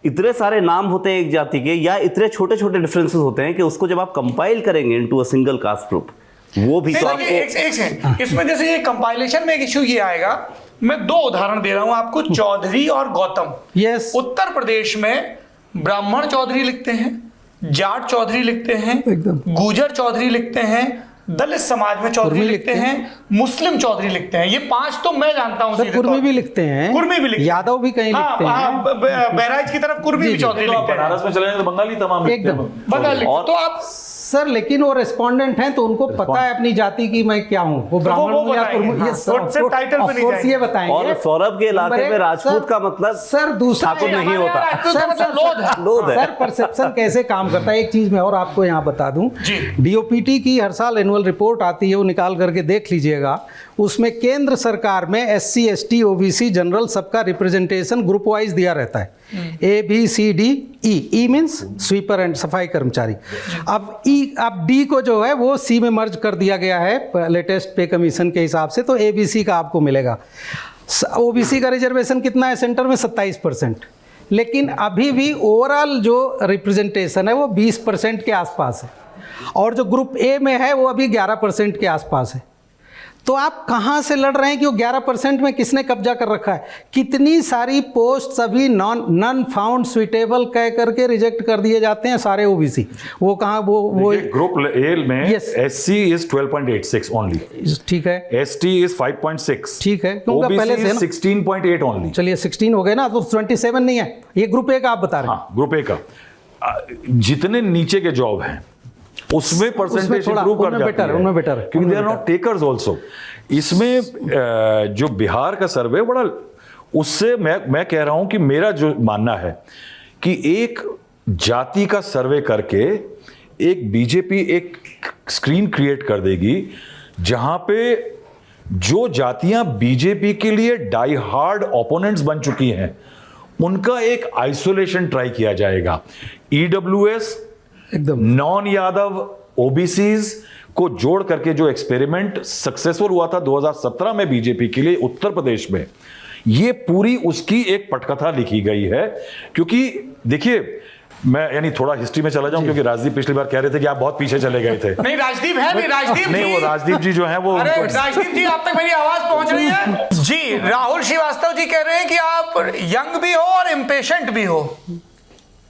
इतने सारे नाम होते हैं एक जाति के, या इतने छोटे छोटे डिफरेंसेस होते हैं कि उसको जब आप कंपाइल करेंगे into a single caste group, वो भी तो एक इसमें जैसे ये कंपाइलेशन में एक इशू ये आएगा। मैं 2 उदाहरण दे रहा हूं आपको, चौधरी और गौतम। यस, उत्तर प्रदेश में ब्राह्मण चौधरी लिखते हैं, जाट चौधरी लिखते हैं, गुजर चौधरी लिखते हैं, दलित समाज में चौधरी लिखते हैं, मुस्लिम चौधरी लिखते हैं। ये 5 तो मैं जानता हूं। कुर्मी भी लिखते हैं, कुर्मी भी लिखते हैं, यादव भी कहीं लिखते हैं, बहराइच की तरफ कुर्मी भी चौधरी लिखते हैं। बनारस में चले जाएं तो बंगाली तमाम एकदम बंगाली। तो आप सर, लेकिन वो रेस्पोंडेंट हैं तो उनको पता है अपनी जाति की मैं क्या हूँ, वो ब्राह्मण हूँ या कुर्मी, ये बताएंगे। और सौरभ के इलाके में राजपूत का मतलब सर दूसरा नहीं होता, लोध है। सर परसेप्शन कैसे काम करता है, एक चीज मैं और आपको यहाँ बता दूं। डीओपीटी की हर साल एनुअल रिपोर्ट आती है, वो निकाल करके देख लीजिएगा। उसमें केंद्र सरकार में SC ST OBC जनरल सबका रिप्रेजेंटेशन ग्रुप वाइज दिया रहता है, ABCD E means sweeper and सफाई कर्मचारी। अब D को जो है वो C में मर्ज कर दिया गया है लेटेस्ट पे कमीशन के हिसाब से, तो ABC का आपको मिलेगा। OBC का रिजर्वेशन कितना है सेंटर में? 27%, लेकिन अभी भी ओवरऑल जो रिप्रेजेंटेशन है वो 20% के आसपास है, और जो ग्रुप A में है वो अभी 11% के आसपास है। तो आप कहाँ से लड़ रहे हैं कि वो 11% में किसने कब्जा कर रखा है? कितनी सारी पोस्ट सभी नॉन फाउंड सुइटेबल कह करके रिजेक्ट कर दिए जाते हैं सारे ओबीसी। वो कहाँ वो ग्रुप ए में SC इज 12.86 ओनली, ठीक है, ST इज 5.6, ठीक है, क्योंकि पहले से 16.8 ओनली। चलिए 16 हो गए ना, तो 27 नहीं है। ये ग्रुप ए का आप बता रहे हैं? हाँ, ग्रुप ए का जितने नीचे के जॉब हैं उसमें परसेंटेज इंप्रूव कर जाती है, उनमें बेटर क्योंकि they are not takers also. इसमें जो बिहार का सर्वे बड़ा, उससे मैं कह रहा हूं कि मेरा जो मानना है कि एक जाति का सर्वे करके एक बीजेपी एक स्क्रीन क्रिएट कर देगी जहां पे जो जातियां बीजेपी के लिए डाई हार्ड ओपोनेंट्स बन चुकी हैं उनका एक आइसोलेशन ट्राई किया जाएगा। EWS एकदम नॉन यादव ओबीसीज को जोड़ करके जो एक्सपेरिमेंट सक्सेसफुल हुआ था 2017 में बीजेपी के लिए उत्तर प्रदेश में, ये पूरी उसकी एक पटकथा लिखी गई है। क्योंकि देखिए मैं यानी थोड़ा हिस्ट्री में चला जाऊं, क्योंकि राजदीप पिछली बार कह रहे थे कि आप बहुत पीछे चले गए थे। नहीं, राजदीप है भी, राजदीप नहीं, वो राजदीप जी जो हैं वो अरे राजदीप जी, आप तक मेरी आवाज पहुंच रही है जी? राहुल श्रीवास्तव जी कह रहे हैं कि आप यंग भी हो और इम्पेशेंट भी हो।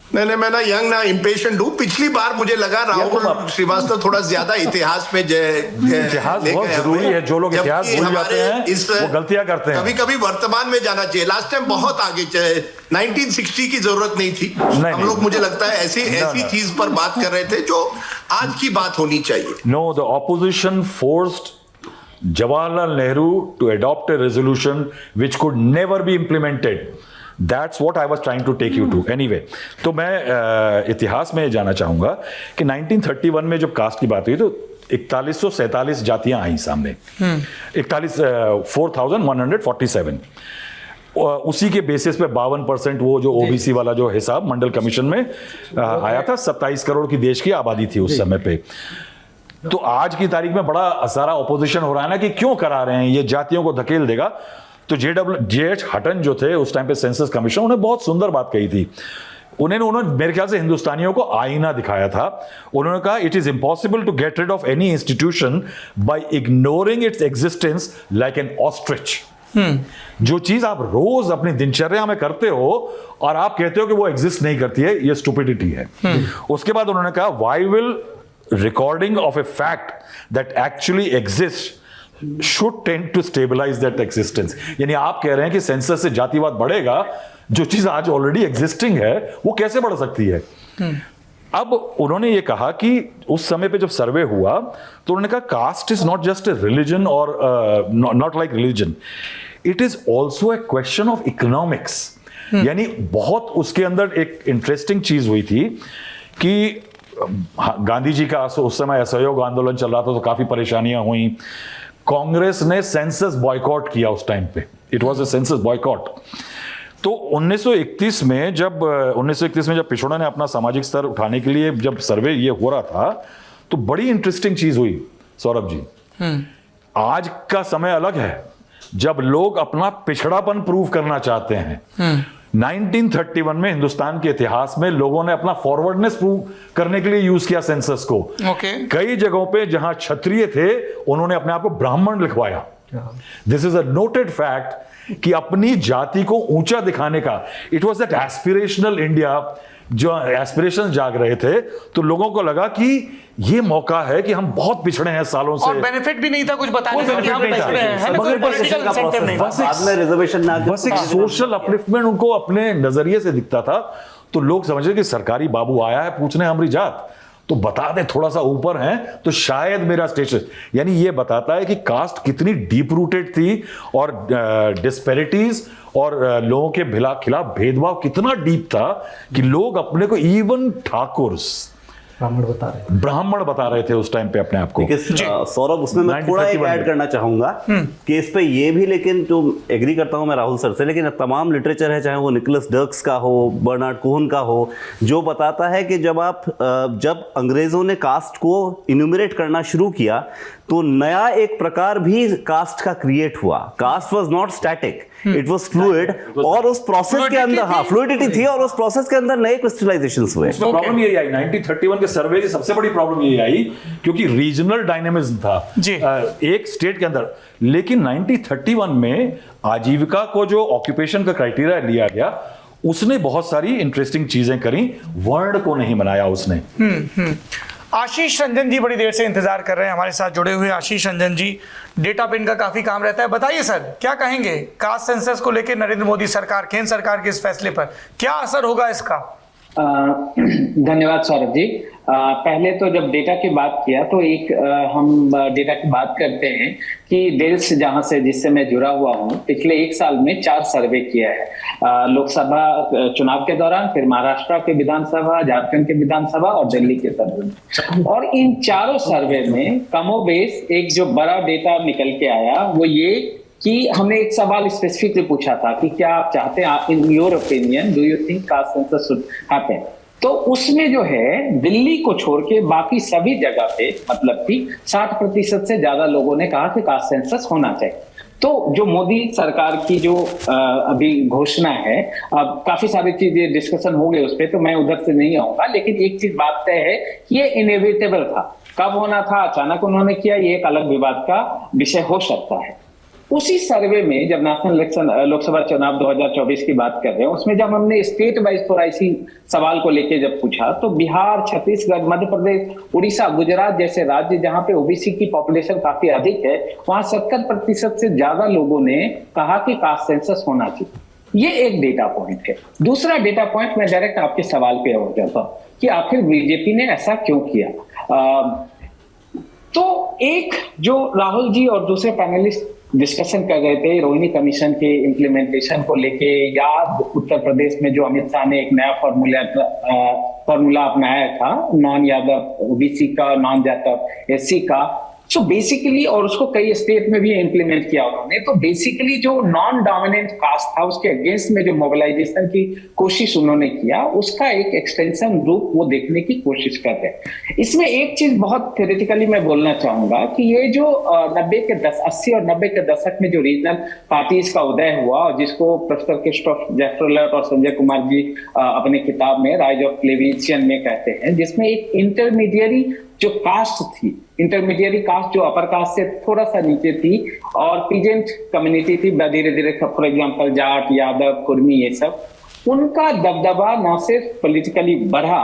नहीं, मैं ना यंग ना इम्पेशेंट हूँ। पिछली बार मुझे लगा राहुल श्रीवास्तव थोड़ा ज्यादा इतिहास में इतिहास बहुत जरूरी है। जो लोग इतिहास भूल जाते हैं वो गलतियां करते हैं। कभी कभी वर्तमान में जाना चाहिए। लास्ट टाइम बहुत आगे 1960 की जरूरत नहीं थी। हम लोग मुझे लगता है ऐसी चीज पर बात कर रहे थे जो आज की बात होनी चाहिए। No, the opposition forced Jawaharlal Nehru to adopt a resolution which could never be implemented. That's what I was trying to take you to. Anyway, तो मैं इतिहास में जाना चाहूँगा कि 1931 में जब कास्ट की बात हुई तो 4147 जातियां आई सामने। 4147 उसी के बेसिस पे 52% वो जो ओबीसी वाला जो हिसाब मंडल कमीशन में आया था। 27 करोड़ की देश की आबादी थी उस समय पे। तो आज की तारीख में बड़ा सारा ऑपोजिशन हो रहा है ना कि क्यों करा रहे हैं, ये जातियों को धकेल देगा। तो JH हटन जो थे उस टाइम पे सेंसस कमीशन, उन्होंने बहुत सुंदर बात कही थी। उन्होंने मेरे ख्याल से हिंदुस्तानियों को आईना दिखाया था। उन्होंने कहा it is impossible to get rid of any institution by ignoring its existence like an ostrich. जो चीज आप रोज अपनी दिनचर्या में करते हो और आप कहते हो कि वो एग्जिस्ट नहीं करती है, ये स्टुपिडिटी है। उसके बाद उन्होंने कहा why will recording of a fact that actually exists should tend to stabilize that existence। यानी आप कह रहे हैं कि सेंसस से जातिवाद बढ़ेगा, जो चीज आज ऑलरेडी एग्जिस्टिंग है वो कैसे बढ़ सकती है। अब उन्होंने ये कहा कि उस समय पे जब सर्वे हुआ तो उन्होंने कहा caste is not just a religion और not like religion, it is also a question of economics. यानी बहुत उसके अंदर एक इंटरेस्टिंग चीज हुई थी कि गांधी जी का उस समय असहयोग आंदोलन चल रहा था तो काफी परेशानियां हुई। कांग्रेस ने सेंसस बॉयकॉट किया उस टाइम पे, it was a census boycott. तो 1931 में जब पिछोड़ा ने अपना सामाजिक स्तर उठाने के लिए जब सर्वे ये हो रहा था तो बड़ी इंटरेस्टिंग चीज हुई सौरभ जी। आज का समय अलग है जब लोग अपना पिछड़ापन प्रूव करना चाहते हैं। 1931 में हिंदुस्तान के इतिहास में लोगों ने अपना फॉरवर्डनेस प्रूव करने के लिए यूज किया सेंसस को। कई जगहों पे जहां क्षत्रिय थे उन्होंने अपने आप को ब्राह्मण लिखवाया। This is a noted fact कि अपनी जाति को ऊंचा दिखाने का it was that aspirational India, जो एस्पिरेशन जाग रहे थे तो लोगों को लगा कि ये मौका है कि हम बहुत पिछड़े हैं सालों से, और बेनिफिट भी नहीं था कुछ बताने का कि हम पिछड़े हैं, बस एक सोशल अपलिफ्टमेंट उनको अपने नजरिए से दिखता था। तो लोग समझे कि सरकारी बाबू आया है पूछने हमारी जात, तो बता दे थोड़ा सा ऊपर है तो शायद मेरा स्टेटस। यानी ये बताता है कि कास्ट कितनी डीप रूटेड थी और डिस्पैरिटीज और लोगों के खिलाफ भेदभाव कितना डीप था कि लोग अपने को इवन ठाकुर्स ब्राह्मण बता रहे थे उस टाइम पे अपने आप को। सौरभ उसमें मैं थोड़ा एक ऐड करना चाहूंगा कि इस पे ये भी, लेकिन जो एग्री करता हूं मैं राहुल सर से, लेकिन तमाम लिटरेचर है चाहे वो निकोलस डर्क्स का हो, बर्नार्ड कोहन का हो, जो बताता है कि जब अंग्रेजों ने कास्ट को इन्यूमरेट करना शुरू किया तो नया एक प्रकार भी कास्ट का क्रिएट हुआ। Caste was not static, it was fluid, और उस प्रोसेस के अंदर फ्लूइडिटी थी और उस प्रोसेस के अंदर नए क्रिस्टलाइजेशंस हुए। प्रॉब्लम यही आई 1931 के सर्वे की सबसे बड़ी प्रॉब्लम यही आई क्योंकि रीजनल डायनेमिज्म था एक स्टेट के अंदर। लेकिन 1931 में आजीविका को जो ऑक्यूपेशन का क्राइटेरिया लिया गया उसने बहुत सारी इंटरेस्टिंग चीजें करी, वर्ण को नहीं बनाया उसने। आशीष रंजन जी बड़ी देर से इंतजार कर रहे हैं हमारे साथ जुड़े हुए। आशीष रंजन जी, डेटा पे इनका काफी काम रहता है, बताइए सर क्या कहेंगे कास्ट सेंसस को लेकर नरेंद्र मोदी सरकार, केंद्र सरकार के इस फैसले पर क्या असर होगा इसका? धन्यवाद सौरभ जी। पहले तो जब डेटा की बात किया तो एक हम डेटा की बात करते हैं कि डेल्स जहां से जिससे मैं जुड़ा हुआ हूं, पिछले एक साल में 4 सर्वे किया है लोकसभा चुनाव के दौरान, फिर महाराष्ट्र के विधानसभा, झारखंड के विधानसभा और दिल्ली के सर्वे। और इन चारों सर्वे में कमोबेश एक जो बड़ा डेटा निकल के आया वो ये कि हमने एक सवाल स्पेसिफिकली पूछा था कि क्या आप चाहते हैं, in your opinion do you think caste census should happen. तो उसमें जो है दिल्ली को छोड़ के बाकी सभी जगह पे मतलब कि 60% से ज्यादा लोगों ने कहा कि कास्ट सेंसस होना चाहिए। तो जो मोदी सरकार की जो अभी घोषणा है, अब काफी सारी चीजें डिस्कशन हो गए उस पर, तो मैं उधर से नहीं आऊंगा, लेकिन एक चीज बात तय है कि ये इनएविटेबल था। कब होना था, अचानक उन्होंने किया, ये एक अलग विवाद का विषय हो सकता है। उसी सर्वे में जब नेशनल इलेक्शन लोकसभा चुनाव 2024 की बात कर रहे हैं, उसमें जब हमने स्टेट वाइज थोड़ा इसी सवाल को लेके जब पूछा, तो बिहार, छत्तीसगढ़, मध्य प्रदेश, उड़ीसा, गुजरात जैसे राज्य जहां पे ओबीसी की पॉपुलेशन काफी अधिक है, वहां 70% से ज्यादा लोगों ने कहा कि कास्ट सेंसस होना चाहिए। ये एक डेटा पॉइंट है। दूसरा डेटा पॉइंट, मैं डायरेक्ट आपके सवाल पे आ जाता हूं कि आखिर बीजेपी ने ऐसा क्यों किया। तो एक जो राहुल जी और दूसरे पैनलिस्ट डिस्कशन कर रहे थे रोहिणी कमीशन के इम्प्लीमेंटेशन को लेके, या उत्तर प्रदेश में जो अमित शाह ने एक नया फॉर्मूला अपनाया था, नॉन यादव ओबीसी का, नॉन यादव एससी का, सो बेसिकली, और उसको कई स्टेट में भी इम्प्लीमेंट किया उन्होंने। तो बेसिकली जो नॉन डोमिनेंट कास्ट था उसके अगेंस्ट में जो मोबिलाइजेशन की कोशिश उन्होंने किया, उसका एक एक्सटेंशन रूप वो देखने की कोशिश कर रहे हैं। इसमें एक चीज बहुत थ्योरेटिकली मैं बोलना चाहूंगा कि ये जो 80 और 90 के दशक में जो रीजनल पार्टीज का उदय हुआ, और जिसको प्रोफेसर क्रिस्टोफ जेफ्रोलेट और संजय कुमार जी अपने किताब में राइज ऑफ प्लेबियंस में कहते हैं, जिसमें एक इंटरमीडिएरी जो कास्ट थी, इंटरमीडिएरी कास्ट जो अपर कास्ट से थोड़ा सा नीचे थी, और पीजेंट कम्युनिटी थी, धीरे धीरे फॉर एग्जांपल जाट, यादव, कुर्मी, ये सब, उनका दबदबा न सिर्फ पॉलिटिकली बढ़ा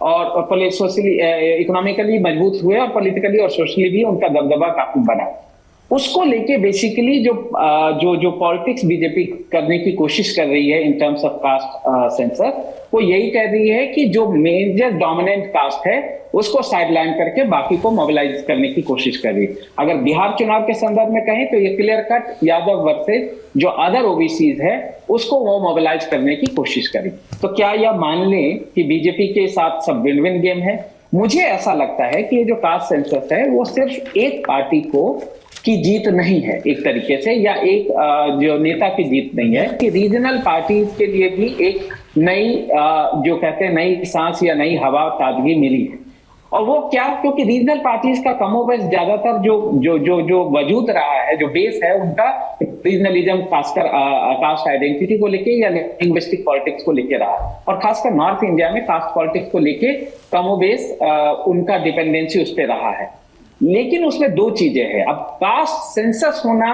और सोशली इकोनॉमिकली मजबूत हुए, और पॉलिटिकली और सोशली भी उनका दबदबा काफी बढ़ा। उसको लेके बेसिकली जो पॉलिटिक्स बीजेपी करने की कोशिश कर रही है in terms of caste census, वो यही कह रही है कि जो मेजर डोमिनेंट कास्ट है उसको साइडलाइन करके बाकी को मोबिलाइज करने की कोशिश कर रही है। अगर बिहार चुनाव के संदर्भ में कहें तो ये क्लियर कट यादव वर्सेस जो अदर ओबीसीज है उसको वो मोबिलाइज करने की कोशिश करी। तो क्या यह मान लें कि बीजेपी के साथ सब विन विन गेम है? मुझे ऐसा लगता है कि ये जो कास्ट सेंसस है वो सिर्फ एक पार्टी की जीत नहीं है एक तरीके से, या एक जो नेता की जीत नहीं है, कि रीजनल पार्टीज के लिए भी एक नई जो कहते हैं नई सांस या नई हवा, ताजगी मिली है। और वो क्या, क्योंकि रीजनल पार्टीज का कमोबेश ज्यादातर जो वजूद रहा है, जो बेस है उनका रीजनलिज्म, खासकर कास्ट आइडेंटिटी को लेके या लिंग्विस्टिक पॉलिटिक्स को लेके रहा है, और खासकर नॉर्थ इंडिया में कास्ट पॉलिटिक्स को लेके कमोबेश उनका डिपेंडेंसी उस पर रहा है। लेकिन उसमें दो चीजें हैं। अब कास्ट सेंसस होना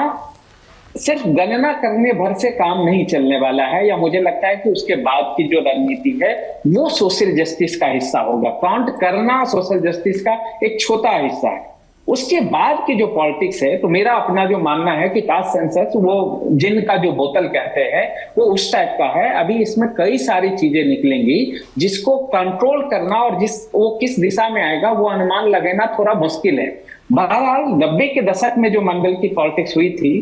सिर्फ गणना करने भर से काम नहीं चलने वाला है, या मुझे लगता है कि उसके बाद की जो रणनीति है वो सोशल जस्टिस का हिस्सा होगा। काउंट करना सोशल जस्टिस का एक छोटा हिस्सा है। उसके बाद की जो पॉलिटिक्स है, तो मेरा अपना जो मानना है कि कास्ट सेंसस वो जिन का जो बोतल कहते हैं वो उस टाइप का है। अभी इसमें कई सारी चीजें निकलेंगी जिसको कंट्रोल करना और वो किस दिशा में आएगा वो अनुमान लगाना थोड़ा मुश्किल है। बहरहाल 90 के दशक में जो मंडल की पॉलिटिक्स हुई थी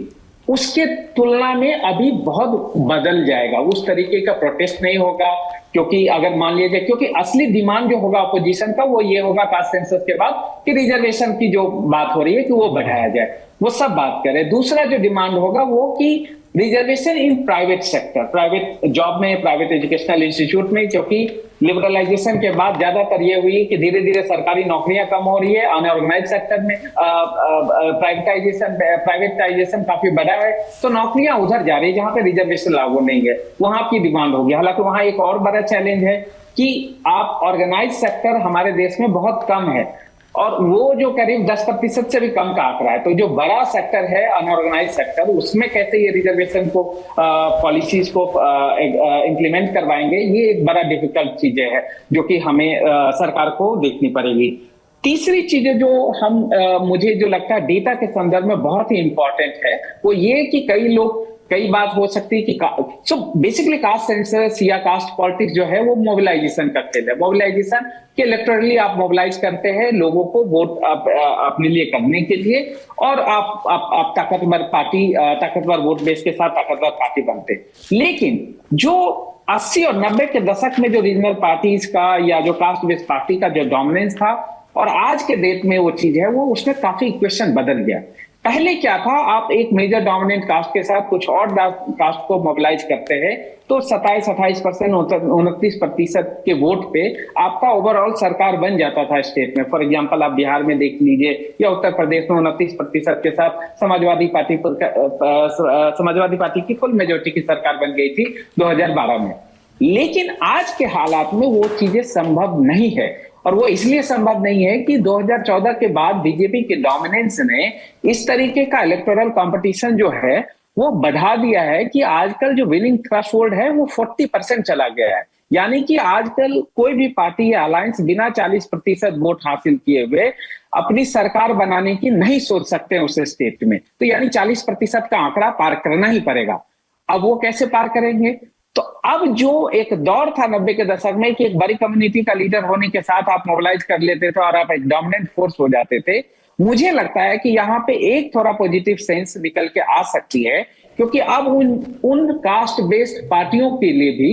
उसके तुलना में अभी बहुत बदल जाएगा। उस तरीके का प्रोटेस्ट नहीं होगा, क्योंकि अगर मान लीजिए, क्योंकि असली डिमांड जो होगा अपोजिशन का वो ये होगा कास्ट सेंसस के बाद कि रिजर्वेशन की जो बात हो रही है कि वो बढ़ाया जाए, वो सब बात करें। दूसरा जो डिमांड होगा वो कि reservation in private sector, private job में, प्राइवेट एजुकेशनल इंस्टीट्यूट में, क्योंकि लिबरलाइजेशन के बाद ज्यादातर ये हुई कि धीरे धीरे सरकारी नौकरियां कम हो रही है, अनऑर्गेनाइज सेक्टर में प्राइवेटाइजेशन काफी बढ़ा है, तो नौकरियां उधर जा रही है जहां पे रिजर्वेशन लागू नहीं है, वहां की डिमांड होगी। हालांकि वहां एक और बड़ा चैलेंज है कि आप ऑर्गेनाइज सेक्टर हमारे देश में बहुत कम है, और वो जो करीब 10% से भी कम का आंकड़ा है। तो जो बड़ा सेक्टर है अनऑर्गेनाइज सेक्टर, उसमें कैसे ये रिजर्वेशन को पॉलिसीज को इम्प्लीमेंट करवाएंगे, ये एक बड़ा डिफिकल्ट चीजें है जो कि हमें सरकार को देखनी पड़ेगी। तीसरी चीजें जो मुझे जो लगता है डेटा के संदर्भ में बहुत ही इंपॉर्टेंट है वो ये कि कई बात हो सकती है कि सो बेसिकली कास्ट सेंसस या कास्ट पॉलिटिक्स जो है वो मोबिलाइजेशन का खेल है। मोबिलाइजेशन के इलेक्टोरली आप मोबिलाइज करते हैं लोगों को वोट अपने लिए करने के लिए, और आप ताकतवर वोट बेस के साथ ताकतवर पार्टी बनते हैं। लेकिन जो 80 और 90 के दशक में जो रीजनल पार्टीज का या जो कास्ट बेस्ड पार्टी का जो डोमिनेंस था, और आज के डेट में वो चीज है वो उसमें काफी इक्वेशन बदल गया। पहले क्या था, आप एक मेजर डोमिनेंट कास्ट के साथ कुछ और कास्ट को मोबिलाइज करते हैं तो 27-28%, 29% के वोट पे आपका ओवरऑल सरकार बन जाता था स्टेट में। फॉर एग्जांपल आप बिहार में देख लीजिए या उत्तर प्रदेश में 29% के साथ समाजवादी पार्टी की फुल मेजोरिटी की सरकार बन गई थी 2012 में। लेकिन आज के हालात में वो चीजें संभव नहीं है, और वो इसलिए संभव नहीं है कि 2014 के बाद बीजेपी के डोमिनेंस ने इस तरीके का इलेक्टोरल कंपटीशन जो है वो बढ़ा दिया है कि आजकल जो विनिंग थ्रेशोल्ड है वो 40% चला गया है। यानी कि आजकल कोई भी पार्टी या अलायंस बिना 40% वोट हासिल किए हुए अपनी सरकार बनाने की नहीं सोच सकते उस स्टेट में। तो यानी 40% का आंकड़ा पार करना ही पड़ेगा। अब वो कैसे पार करेंगे? तो अब जो एक दौर था 90 के दशक में कि एक बड़ी कम्युनिटी का लीडर होने के साथ आप मोबिलाइज कर लेते थे और आप एक डोमिनेंट फोर्स हो जाते थे, मुझे लगता है कि यहाँ पे एक थोड़ा पॉजिटिव सेंस निकल के आ सकती है, क्योंकि अब उन कास्ट बेस्ड पार्टियों के लिए भी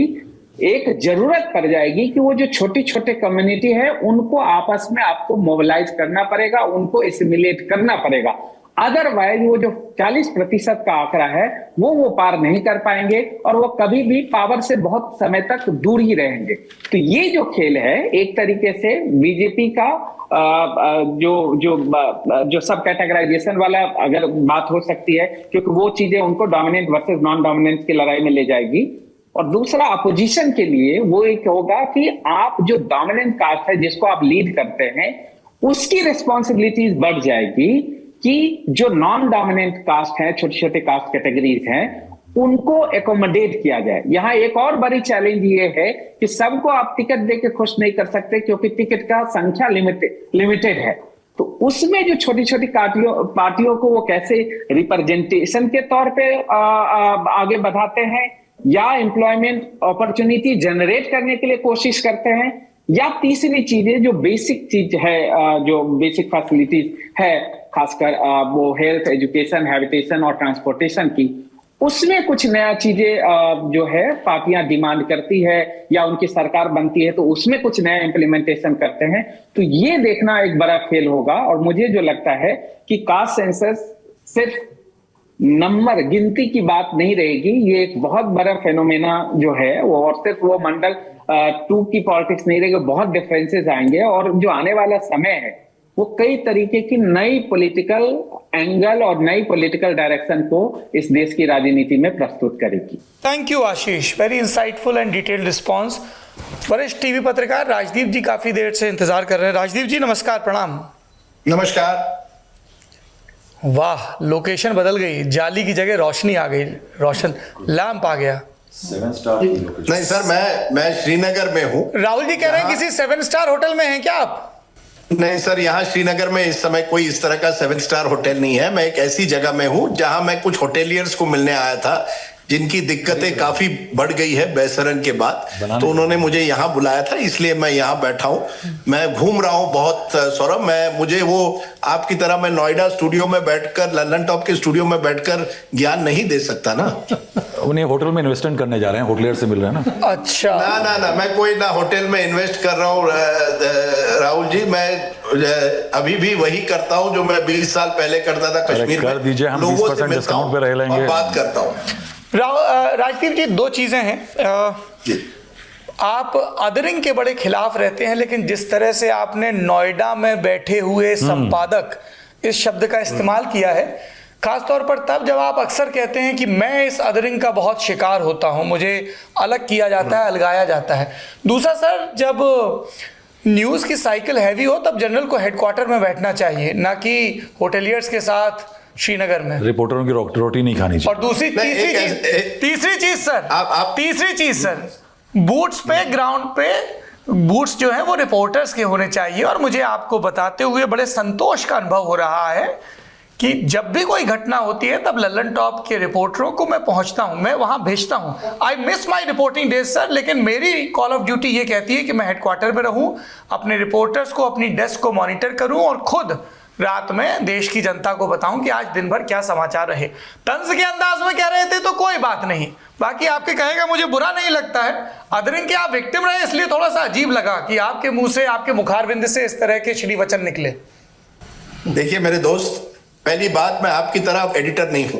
एक जरूरत पड़ जाएगी कि वो जो छोटी छोटे कम्युनिटी है उनको आपस में आपको मोबिलाइज करना पड़ेगा, उनको एसिमिलेट करना पड़ेगा। अदरवाइज वो जो 40% का आंकड़ा है वो पार नहीं कर पाएंगे और वो कभी भी पावर से बहुत समय तक दूर ही रहेंगे। तो ये जो खेल है एक तरीके से बीजेपी का जो सब कैटेगराइजेशन वाला अगर बात हो सकती है, क्योंकि वो चीजें उनको डोमिनेंट वर्सेस नॉन डोमिनेंट की लड़ाई में ले जाएगी। और दूसरा अपोजिशन के लिए वो एक होगा कि आप जो डोमिनेंट कास्ट है जिसको आप लीड करते हैं उसकी रिस्पॉन्सिबिलिटीज बढ़ जाएगी कि जो नॉन डोमिनेंट कास्ट है, छोटे छोटे कास्ट कैटेगरीज हैं, उनको एकोमोडेट किया जाए। यहाँ एक और बड़ी चैलेंज ये है कि सबको आप टिकट देके खुश नहीं कर सकते, क्योंकि टिकट का संख्या लिमिटेड है। तो उसमें जो छोटी छोटी पार्टियों को वो कैसे रिप्रेजेंटेशन के तौर पे आगे बढ़ाते हैं, या एम्प्लॉयमेंट अपॉर्चुनिटी जनरेट करने के लिए कोशिश करते हैं, या तीसरी चीजें जो बेसिक चीज है, जो बेसिक फैसिलिटीज है, खासकर वो हेल्थ, एजुकेशन, हैबिटेशन और ट्रांसपोर्टेशन की, उसमें कुछ नया चीजें जो है पार्टियां डिमांड करती है या उनकी सरकार बनती है तो उसमें कुछ नया इंप्लीमेंटेशन करते हैं। तो ये देखना एक बड़ा खेल होगा। और मुझे जो लगता है कि कास्ट सेंसस सिर्फ नंबर गिनती की बात नहीं रहेगी, ये एक बहुत बड़ा फेनोमेना जो है वो, और सिर्फ वो मंडल 2 की पॉलिटिक्स नहीं रहेगी, बहुत डिफरेंसेस आएंगे। और जो आने वाला समय है वो कई तरीके की नई पॉलिटिकल एंगल और नई पॉलिटिकल डायरेक्शन को इस देश की राजनीति में प्रस्तुत करेगी। Thank you Ashish, very insightful and detailed response. वरिष्ठ टीवी पत्रकार राजदीप जी काफी देर से इंतजार कर रहे हैं। राजदीप जी नमस्कार, प्रणाम। नमस्कार। वाह, लोकेशन बदल गई, जाली की जगह रोशनी आ गई, रोशन लैंप आ गया। 7 स्टार नहीं सर, मैं श्रीनगर में हूँ। राहुल जी कह रहे हैं किसी 7 स्टार होटल में हैं क्या आप? नहीं सर, यहाँ श्रीनगर में इस समय कोई इस तरह का 7 स्टार होटल नहीं है। मैं एक ऐसी जगह में हूँ जहाँ मैं कुछ होटेलियर्स को मिलने आया था जिनकी दिक्कतें काफी बढ़ गई है बेसरन के बाद, तो उन्होंने मुझे यहाँ बुलाया था, इसलिए मैं यहाँ बैठा हूँ। मैं घूम रहा हूँ बहुत सौरभ। मुझे वो आपकी तरह मैं नोएडा स्टूडियो में बैठकर, लंदन टॉप के स्टूडियो में बैठकर ज्ञान नहीं दे सकता ना। उन्हें होटल में इन्वेस्टमेंट करने जा रहे हैं, होटलियर से मिल रहे हैं ना। अच्छा, ना मैं कोई ना होटल में इन्वेस्ट कर रहा हूँ राहुल जी। मैं अभी भी वही करता हूँ जो मैं 20 साल पहले करता था कश्मीर में। कर दीजिए, हम 20% डिस्काउंट पे रह लेंगे। बात करता हूँ। राजदीप जी, 2 चीजें हैं। आप अदरिंग के बड़े खिलाफ रहते हैं, लेकिन जिस तरह से आपने नोएडा में बैठे हुए संपादक इस शब्द का इस्तेमाल किया है, खासतौर पर तब जब आप अक्सर कहते हैं कि मैं इस अदरिंग का बहुत शिकार होता हूं, मुझे अलग किया जाता है, अलगाया जाता है। दूसरा सर, जब न्यूज़ की साइकिल हैवी हो तब जनरल को हेडक्वार्टर में बैठना चाहिए, ना कि होटेलियर्स के साथ श्रीनगर में। रिपोर्टरों की रोटी नहीं खानी चाहिए। और तीसरी चीज सर, बूट्स पे, ग्राउंड पे बूट्स जो है वो रिपोर्टर्स के होने चाहिए। और मुझे आपको बताते हुए बड़े संतोष का अनुभव हो रहा है कि जब भी कोई घटना होती है तब लल्लन टॉप के रिपोर्टरों को मैं पहुंचता हूं, मैं वहां भेजता हूं। I miss my reporting days sir, लेकिन मेरी कॉल ऑफ ड्यूटी ये कहती है कि मैं हेडक्वार्टर में रहूं, अपने रिपोर्टर्स को, अपनी डेस्क को मॉनिटर करूं और खुद रात में देश की जनता को बताऊं कि आज दिन भर क्या समाचार रहे। तंज के अंदाज में कह रहे थे तो कोई बात नहीं, बाकी आपके कहेगा मुझे बुरा नहीं लगता है। अदरिंग के आप विक्टिम रहे, इसलिए थोड़ा सा अजीब लगा कि आपके मुंह से, आपके मुखारबिंद से इस तरह के श्री वचन निकले। देखिए मेरे दोस्त, पहली बात, मैं आपकी तरह एडिटर नहीं हूं।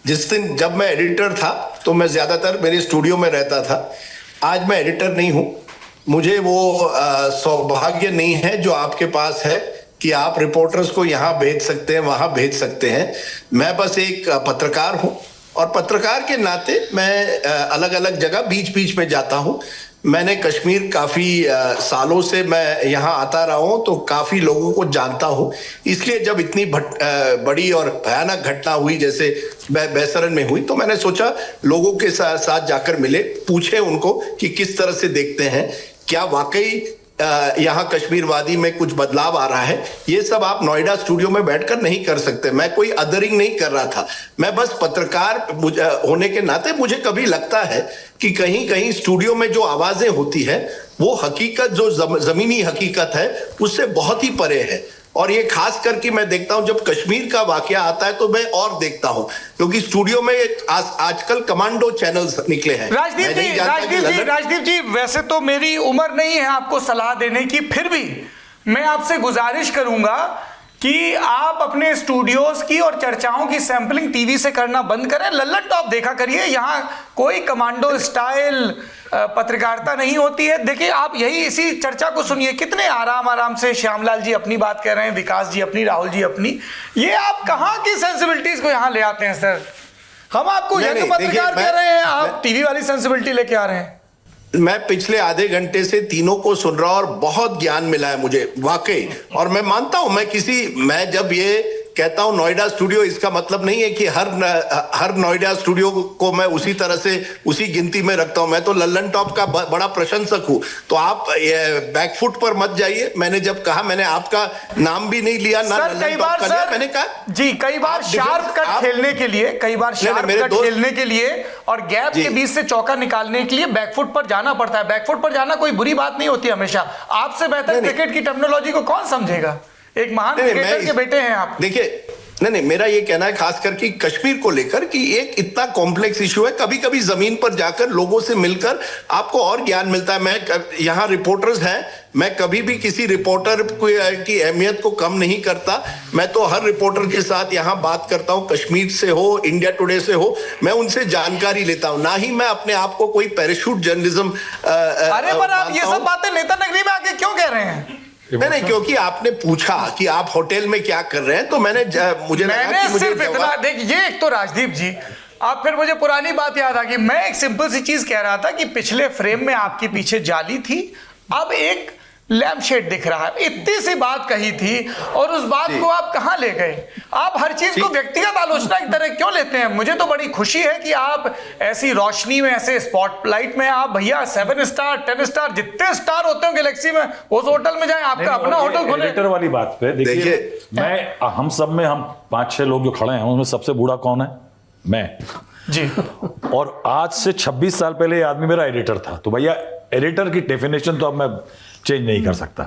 जिस दिन जब मैं एडिटर था तो मैं ज्यादातर मेरे स्टूडियो में रहता था। आज मैं एडिटर नहीं हूं। मुझे वो सौभाग्य नहीं है जो आपके पास है कि आप रिपोर्टर्स को यहां भेज सकते हैं, वहां भेज सकते हैं। मैं बस एक पत्रकार हूं और पत्रकार के नाते मैं अलग अलग जगह बीच बीच में जाता हूं। मैंने कश्मीर काफी सालों से मैं यहाँ आता रहा हूँ, तो काफी लोगों को जानता हूँ। इसलिए जब इतनी बड़ी और भयानक घटना हुई जैसे बैसरन में हुई, तो मैंने सोचा लोगों के साथ जाकर मिले, पूछे उनको कि किस तरह से देखते हैं, क्या वाकई यहाँ कश्मीर वादी में कुछ बदलाव आ रहा है। ये सब आप नोएडा स्टूडियो में बैठकर नहीं कर सकते। मैं कोई अदरिंग नहीं कर रहा था, मैं बस पत्रकार होने के नाते मुझे कभी लगता है कि कहीं कहीं स्टूडियो में जो आवाजें होती है वो हकीकत, जो जमीनी हकीकत है, उससे बहुत ही परे है। और ये खास करके मैं देखता हूं जब कश्मीर का वाकया आता है तो मैं और देखता हूं, क्योंकि स्टूडियो में आजकल कमांडो चैनल्स निकले हैं। राजदीप जी, वैसे तो मेरी उम्र नहीं है आपको सलाह देने की, फिर भी मैं आपसे गुजारिश करूंगा कि आप अपने स्टूडियोज की और चर्चाओं की सैंपलिंग टीवी से करना बंद करें, लल्लन टॉप देखा करिए। यहाँ कोई कमांडो स्टाइल पत्रकारिता नहीं होती है। देखिए, आप यही इसी चर्चा को सुनिए, कितने आराम से श्यामलाल जी अपनी बात कह रहे हैं, विकास जी अपनी, राहुल जी अपनी। ये आप कहाँ की सेंसिबिलिटीज को यहाँ ले आते हैं सर? हम आपको यंग पत्रकार कह रहे हैं, आप टीवी वाली सेंसिबिलिटी लेके आ रहे हैं। मैं पिछले आधे घंटे से तीनों को सुन रहा हूं और बहुत ज्ञान मिला है मुझे वाकई। और मैं मानता हूं, मैं जब ये कहता हूं नोएडा स्टूडियो, इसका मतलब नहीं है कि हर नोएडा स्टूडियो को मैं उसी तरह से उसी गिनती में रखता हूं। मैं तो लल्लन टॉप का बड़ा प्रशंसक हूं, तो आप बैकफुट पर मत जाइए। मैंने जब कहा, मैंने आपका नाम भी नहीं लिया ना लल्लन टॉप का लिया, मैंने कहा जी कई बार शार्प कट खेलने के लिए, खेलने के लिए और गैप के बीच से चौका निकालने के लिए बैकफुट पर जाना पड़ता है। बैकफुट पर जाना कोई बुरी बात नहीं होती हमेशा। आपसे बेहतर क्रिकेट की टर्मिनोलॉजी को कौन समझेगा? एक महान क्रिकेटर के बेटे हैं आप। देखिए, नहीं, मेरा ये कहना है खास करके कश्मीर को लेकर कि एक इतना कॉम्प्लेक्स इशू है, कभी कभी जमीन पर जाकर लोगों से मिलकर आपको और ज्ञान मिलता है। मैं यहाँ रिपोर्टर्स हैं, मैं कभी भी किसी रिपोर्टर की अहमियत को कम नहीं करता। मैं तो हर रिपोर्टर के साथ यहाँ बात करता हूँ, कश्मीर से हो, इंडिया टुडे से हो, मैं उनसे जानकारी लेता हूँ। ना ही मैं अपने आप को कोई पैराशूट जर्नलिज्म। अरे पर आप ये सब बातें नेता नगरी में आके क्यों कह रहे हैं? नहीं, क्योंकि आपने पूछा कि आप होटल में क्या कर रहे हैं, तो मैंने सिर्फ इतना देखिए। एक तो राजदीप जी, आप फिर मुझे पुरानी बात याद आ गई। मैं एक सिंपल सी चीज कह रहा था कि पिछले फ्रेम में आपके पीछे जाली थी, अब एक लैम्प शेड दिख रहा है। इतनी सी बात कही थी और उस बात को आप कहां ले गए? आप हर चीज को व्यक्तिगत आलोचना की तरह क्यों लेते हैं? मुझे तो बड़ी खुशी है कि आप ऐसी रोशनी में, ऐसे स्पॉटलाइट में, आप भैया 7 स्टार 10 स्टार जितने स्टार होते हैं गैलेक्सी में, उस होटल में जाएं, आपका अपना होटल खोलें। एडिटर वाली बात पे देखिए, हम सब में, हम 5-6 लोग जो खड़े हैं उनमें सबसे बूढ़ा कौन है? मैं जी। और आज से 26 साल पहले ये आदमी मेरा एडिटर था, तो भैया एडिटर की डेफिनेशन तो अब मैं चेंज नहीं कर सकता।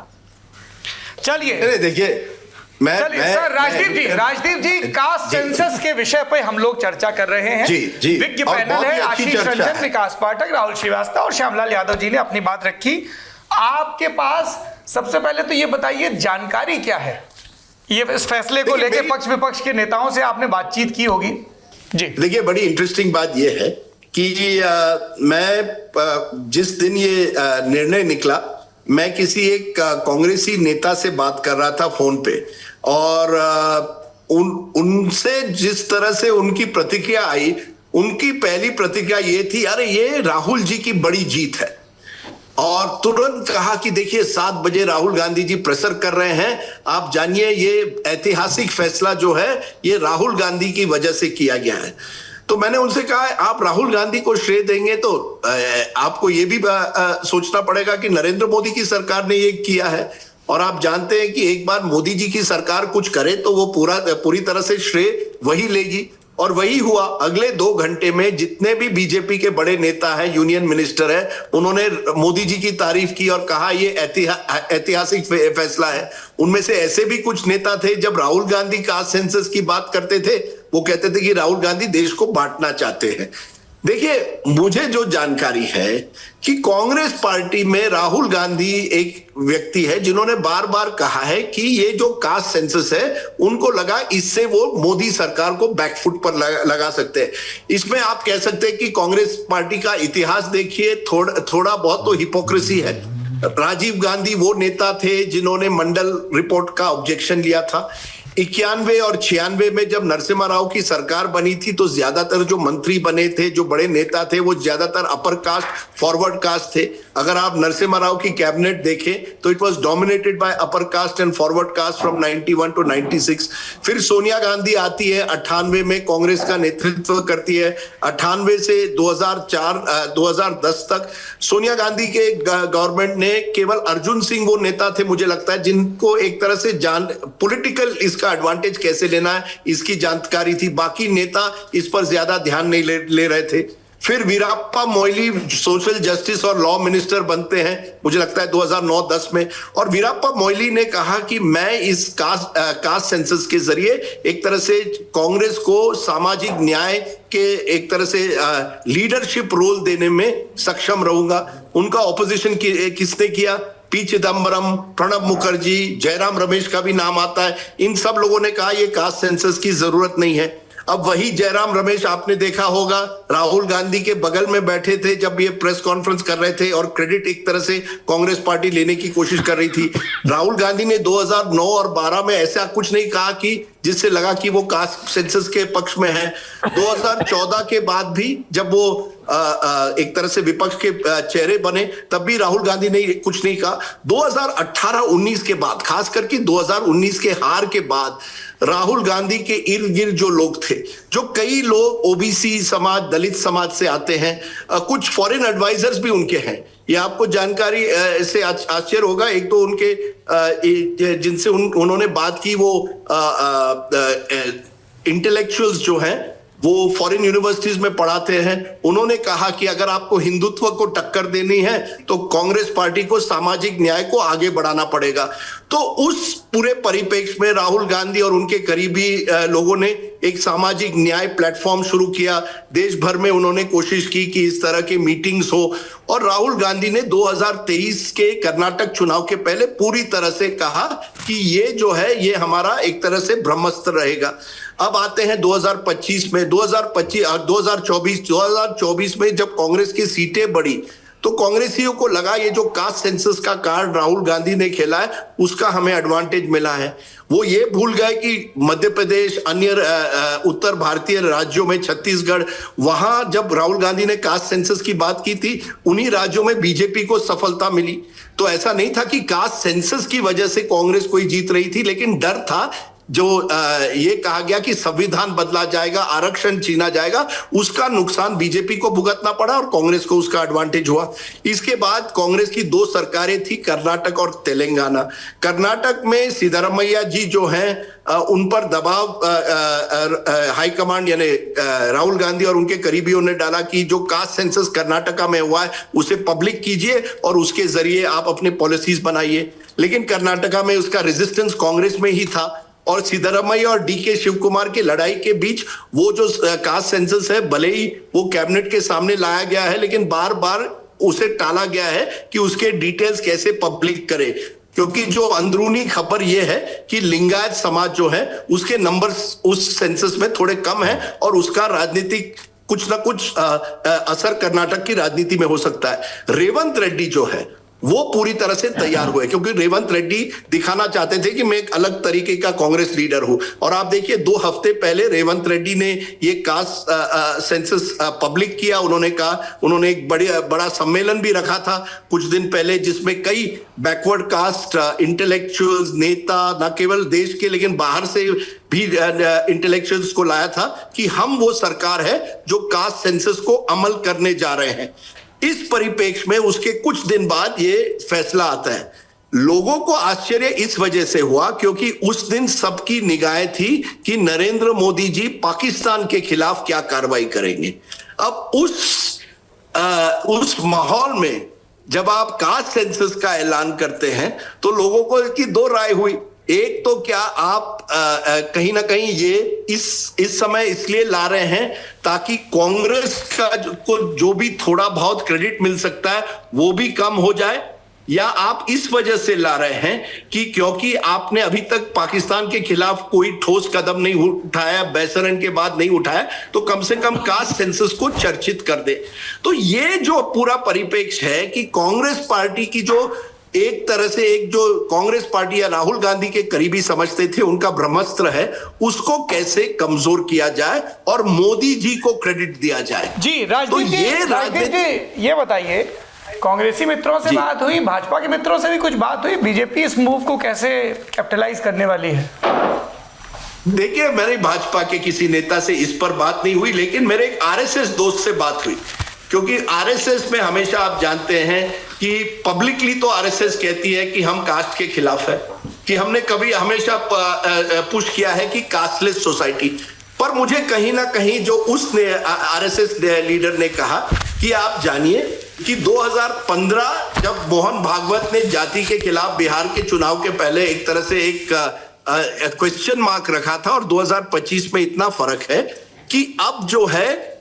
चलिए देखिए, सर राजदीप जी कास्ट सेंसस के विषय पे हम लोग चर्चा कर रहे हैं। जी। विज्ञ पैनल है, आशीष रंजन, विकास पाठक, राहुल श्रीवास्तव और श्यामलाल यादव जी ने अपनी बात रखी। आपके पास सबसे पहले तो ये बताइए, जानकारी क्या है ये इस फैसले को लेकर? पक्ष विपक्ष के नेताओं से आपने बातचीत की होगी जी। देखिए, बड़ी इंटरेस्टिंग बात यह है कि मैं जिस दिन ये निर्णय निकला, मैं किसी एक कांग्रेसी नेता से बात कर रहा था फोन पे, और उनसे जिस तरह से उनकी प्रतिक्रिया आई, उनकी पहली प्रतिक्रिया ये थी, अरे ये राहुल जी की बड़ी जीत है। और तुरंत कहा कि देखिए 7 बजे राहुल गांधी जी प्रेसर कर रहे हैं, आप जानिए ये ऐतिहासिक फैसला जो है ये राहुल गांधी की वजह से किया गया है। तो मैंने उनसे कहा, आप राहुल गांधी को श्रेय देंगे तो आपको ये भी सोचना पड़ेगा कि नरेंद्र मोदी की सरकार ने ये किया है, और आप जानते हैं कि एक बार मोदी जी की सरकार कुछ करे तो वो पूरी तरह से श्रेय वही लेगी, और वही हुआ। अगले 2 घंटे में जितने भी बीजेपी के बड़े नेता हैं, यूनियन मिनिस्टर है, उन्होंने मोदी जी की तारीफ की और कहा ये ऐतिहासिक फैसला है। उनमें से ऐसे भी कुछ नेता थे, जब राहुल गांधी कास्ट सेंसस की बात करते थे वो कहते थे कि राहुल गांधी देश को बांटना चाहते हैं। देखिए, मुझे जो जानकारी है कि कांग्रेस पार्टी में राहुल गांधी एक व्यक्ति है जिन्होंने बार बार कहा है कि ये जो कास्ट सेंसस है, उनको लगा इससे वो मोदी सरकार को बैकफुट पर लगा सकते हैं। इसमें आप कह सकते हैं कि कांग्रेस पार्टी का इतिहास देखिए, थोड़ा बहुत तो हिपोक्रेसी है। राजीव गांधी वो नेता थे जिन्होंने मंडल रिपोर्ट का ऑब्जेक्शन लिया था। 91 और 96 में जब नरसिम्हा राव की सरकार बनी थी तो ज्यादातर जो मंत्री बने थे, जो बड़े नेता थे, वो ज्यादातर अपर कास्ट फॉरवर्ड कास्ट थे। अगर आप नरसिम्हा राव की कैबिनेट देखें तो it was dominated by upper caste and forward caste from 91 to 96। फिर सोनिया गांधी आती है 98 में, कांग्रेस का नेतृत्व करती है। 98 से 2010 तक सोनिया गांधी के गवर्नमेंट ने केवल अर्जुन सिंह वो नेता थे, मुझे लगता है, जिनको एक तरह से पॉलिटिकल इसका एडवांटेज कैसे लेना है इसकी जानकारी थी। बाकी नेता इस पर ज्यादा ध्यान नहीं ले रहे थे। फिर वीराप्पा मोइली सोशल जस्टिस और लॉ मिनिस्टर बनते हैं, मुझे लगता है 2009-10 में। और वीराप्पा मोइली ने कहा कि मैं इस कास्ट सेंसस के जरिए एक तरह से कांग्रेस को सामाजिक न्याय के एक तरह से लीडरशिप रोल देने में सक्षम रहूंगा। उनका ऑपोजिशन किसने किया? पी चिदम्बरम, प्रणब मुखर्जी, जयराम रमेश का भी नाम आता है। इन सब लोगों ने कहा ये कास्ट सेंसस की जरूरत नहीं है। अब वही जयराम रमेश, आपने देखा होगा, राहुल गांधी के बगल में बैठे थे जब ये प्रेस कॉन्फ्रेंस कर रहे थे और क्रेडिट एक तरह से कांग्रेस पार्टी लेने की कोशिश कर रही थी। राहुल गांधी ने 2009 और 12 में ऐसा कुछ नहीं कहा कि जिससे लगा कि वो कास्ट सेंसस के पक्ष में है। 2014 के बाद भी जब वो एक तरह से विपक्ष के चेहरे बने, तब भी राहुल गांधी ने कुछ नहीं कहा। 2018-19 के बाद, खास करके 2019 के हार के बाद, राहुल गांधी के इर्द गिर्द जो लोग थे, जो कई लोग ओबीसी समाज, दलित समाज से आते हैं, कुछ फॉरेन एडवाइजर्स भी उनके हैं। ये आपको जानकारी से आश्चर्य होगा। एक तो उनके जिनसे उन्होंने बात की, वो इंटेलेक्चुअल्स जो हैं, वो फॉरेन यूनिवर्सिटीज में पढ़ाते हैं। उन्होंने कहा कि अगर आपको हिंदुत्व को टक्कर देनी है तो कांग्रेस पार्टी को सामाजिक न्याय को आगे बढ़ाना पड़ेगा। तो उस पूरे परिप्रेक्ष्य में राहुल गांधी और उनके करीबी लोगों ने एक सामाजिक न्याय प्लेटफॉर्म शुरू किया। देश भर में उन्होंने कोशिश की कि इस तरह की मीटिंग्स हो। और राहुल गांधी ने 2023 के कर्नाटक चुनाव के पहले पूरी तरह से कहा कि ये जो है ये हमारा एक तरह से ब्रह्मास्त्र रहेगा। अब आते हैं 2025 में, 2024 में जब कांग्रेस की सीटें बढ़ी तो कांग्रेसियों को लगा ये जो कास्ट सेंसस का कार्ड राहुल गांधी ने खेला है उसका हमें एडवांटेज मिला है। वो ये भूल गए कि मध्य प्रदेश, अन्य उत्तर भारतीय राज्यों में, छत्तीसगढ़, वहां जब राहुल गांधी ने कास्ट सेंसस की बात की थी, उन्हीं राज्यों में बीजेपी को सफलता मिली। तो ऐसा नहीं था कि कास्ट सेंसस की वजह से कांग्रेस कोई जीत रही थी, लेकिन डर था जो ये कहा गया कि संविधान बदला जाएगा, आरक्षण छीना जाएगा, उसका नुकसान बीजेपी को भुगतना पड़ा और कांग्रेस को उसका एडवांटेज हुआ। इसके बाद कांग्रेस की 2 सरकारें थी, कर्नाटक और तेलंगाना। कर्नाटक में सिद्धरामैया जी जो हैं, उन पर दबाव हाईकमांड यानी राहुल गांधी और उनके करीबियों ने डाला कि जो कास्ट सेंसस कर्नाटका में हुआ है उसे पब्लिक कीजिए और उसके जरिए आप अपने पॉलिसीज बनाइए। लेकिन कर्नाटका में उसका रेजिस्टेंस कांग्रेस में ही था और सिद्धरामैया और डीके शिव कुमार की लड़ाई के बीच वो जो कास्ट सेंसस है, भले ही वो कैबिनेट के सामने लाया गया है, लेकिन बार बार उसे टाला गया है कि उसके डिटेल्स कैसे पब्लिक करे, क्योंकि जो अंदरूनी खबर ये है कि लिंगायत समाज जो है उसके नंबर्स उस सेंसस में थोड़े कम है और उसका राजनीतिक कुछ ना कुछ असर कर्नाटक की राजनीति में हो सकता है। रेवंत रेड्डी जो है वो पूरी तरह से तैयार हुए, क्योंकि रेवंत रेड्डी दिखाना चाहते थे कि मैं एक अलग तरीके का कांग्रेस लीडर हूं। और आप देखिए 2 हफ्ते पहले रेवंत रेड्डी ने ये कास्ट सेंसस पब्लिक किया। उन्होंने एक बड़ा सम्मेलन भी रखा था कुछ दिन पहले, जिसमें कई बैकवर्ड कास्ट इंटेलेक्चुअल्स, नेता, न केवल देश के लेकिन बाहर से भी इंटेलेक्चुअल्स को लाया था कि हम वो सरकार है जो कास्ट सेंसस को अमल करने जा रहे हैं। इस परिप्रेक्ष्य में उसके कुछ दिन बाद ये फैसला आता है। लोगों को आश्चर्य इस वजह से हुआ क्योंकि उस दिन सबकी निगाहें थी कि नरेंद्र मोदी जी पाकिस्तान के खिलाफ क्या कार्रवाई करेंगे। अब उस माहौल में जब आप कास्ट सेंसस का ऐलान करते हैं तो लोगों को की 2 राय हुई। एक तो क्या आप कहीं ना कहीं ये इस समय इसलिए ला रहे हैं ताकि कांग्रेस का को जो भी थोड़ा बहुत क्रेडिट मिल सकता है वो भी कम हो जाए, या आप इस वजह से ला रहे हैं कि क्योंकि आपने अभी तक पाकिस्तान के खिलाफ कोई ठोस कदम नहीं उठाया, बैसरन के बाद नहीं उठाया, तो कम से कम कास्ट सेंसस को चर्चित कर दे। तो ये जो पूरा परिप्रेक्ष्य है कि कांग्रेस पार्टी की जो एक तरह से एक जो कांग्रेस पार्टी या राहुल गांधी के करीबी समझते थे उनका ब्रह्मास्त्र है, उसको कैसे कमजोर किया जाए और मोदी जी को क्रेडिट दिया जाए। जी राजदीप जी, ये बताइए, कांग्रेसी मित्रों से बात हुई, भाजपा के मित्रों से भी कुछ बात हुई, बीजेपी इस मूव को कैसे कैपिटलाइज करने वाली है? देखिए, मेरे भाजपा के किसी नेता से इस पर बात नहीं हुई, लेकिन मेरे एक आरएसएस दोस्त से बात हुई, क्योंकि आरएसएस में हमेशा आप जानते हैं कि पब्लिकली तो आरएसएस कहती है कि हम कास्ट के खिलाफ है, कि हमने कभी हमेशा पुश किया है कि कास्टलेस सोसाइटी, पर मुझे कहीं ना कहीं जो उसने आरएसएस लीडर ने कहा कि आप जानिए कि 2015 जब मोहन भागवत ने जाति के खिलाफ बिहार के चुनाव के पहले एक तरह से एक क्वेश्चन मार्क रखा था, और 2025 में इतना फर्क है कि अब जो है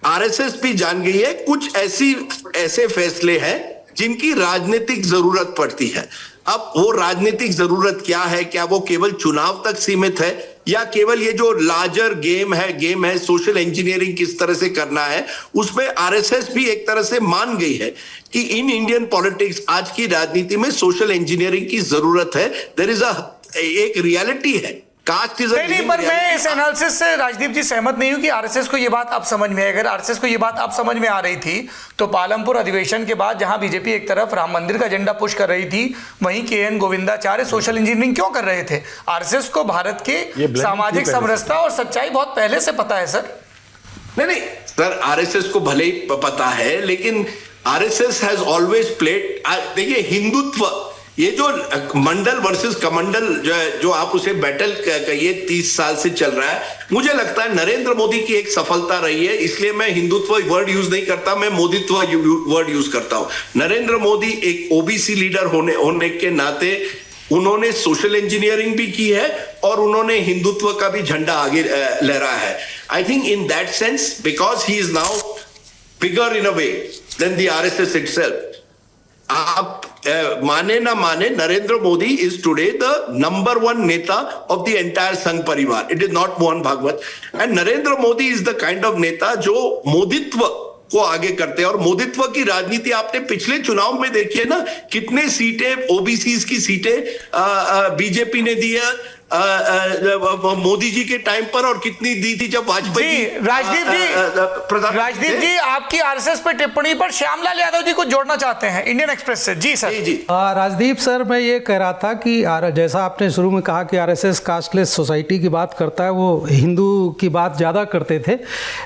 आरएसएस भी जान गई है कुछ ऐसे फैसले हैं जिनकी राजनीतिक जरूरत पड़ती है। अब वो राजनीतिक जरूरत क्या है, क्या वो केवल चुनाव तक सीमित है या केवल ये जो लार्जर गेम है सोशल इंजीनियरिंग किस तरह से करना है, उसमें आरएसएस भी एक तरह से मान गई है कि इन इंडियन पॉलिटिक्स आज की राजनीति में सोशल इंजीनियरिंग की जरूरत है। देयर इज एक रियलिटी है, कास्ट इज नहीं, पर मैं इस एनालिसिस से राजदीप जी सहमत नहीं हूं कि आरएसएस को ये बात अब समझ में आई। अगर आरएसएस को ये बात अब समझ में आ रही थी तो पालमपुर अधिवेशन के बाद जहां बीजेपी एक तरफ राम मंदिर का एजेंडा पुश कर रही थी, वहीं केएन गोविंदाचार्य सोशल इंजीनियरिंग क्यों कर रहे थे? आरएसएस को भारत के सामाजिक समरसता और सच्चाई बहुत पहले से पता है सर। नहीं सर, आरएसएस को भले ही पता है, लेकिन आरएसएस हैज ऑलवेज प्लेड, देखिए हिंदुत्व, ये जो मंडल वर्सेस कमंडल जो आप उसे बैटल कहिए 30 साल से चल रहा है, मुझे लगता है नरेंद्र मोदी की एक सफलता रही है, इसलिए मैं हिंदुत्व वर्ड यूज नहीं करता, मैं मोदित्व वर्ड यूज करता हूं। नरेंद्र मोदी एक ओबीसी लीडर होने के नाते उन्होंने सोशल इंजीनियरिंग भी की है और उन्होंने हिंदुत्व का भी झंडा आगे लहराया है। I think in that sense, because he is now bigger in a way than the RSS itself, आप माने ना माने, Narendra Modi is today the number 1 neta of the entire Sangh Parivar. It is not Mohan Bhagwat, and Narendra Modi is the kind of neta जो मोदित्व को आगे करते हैं। और मोदित्व की राजनीति आपने पिछले चुनाव में देखी है ना, कितने सीटें ओबीसी की सीटें बीजेपी ने दी है मोदी जी के टाइम पर, और कितनी दी थी जब वाजपेयी। राजदीप जी आपकी आरएसएस पे टिप्पणी पर श्यामलाल यादव जी कुछ जोड़ना चाहते हैं इंडियन एक्सप्रेस से। जी सर। जी राजदीप सर, मैं ये कह रहा था कि जैसा आपने शुरू में कहा कि आरएसएस कास्टलेस सोसाइटी की बात करता है, वो हिंदू की बात ज़्यादा करते थे,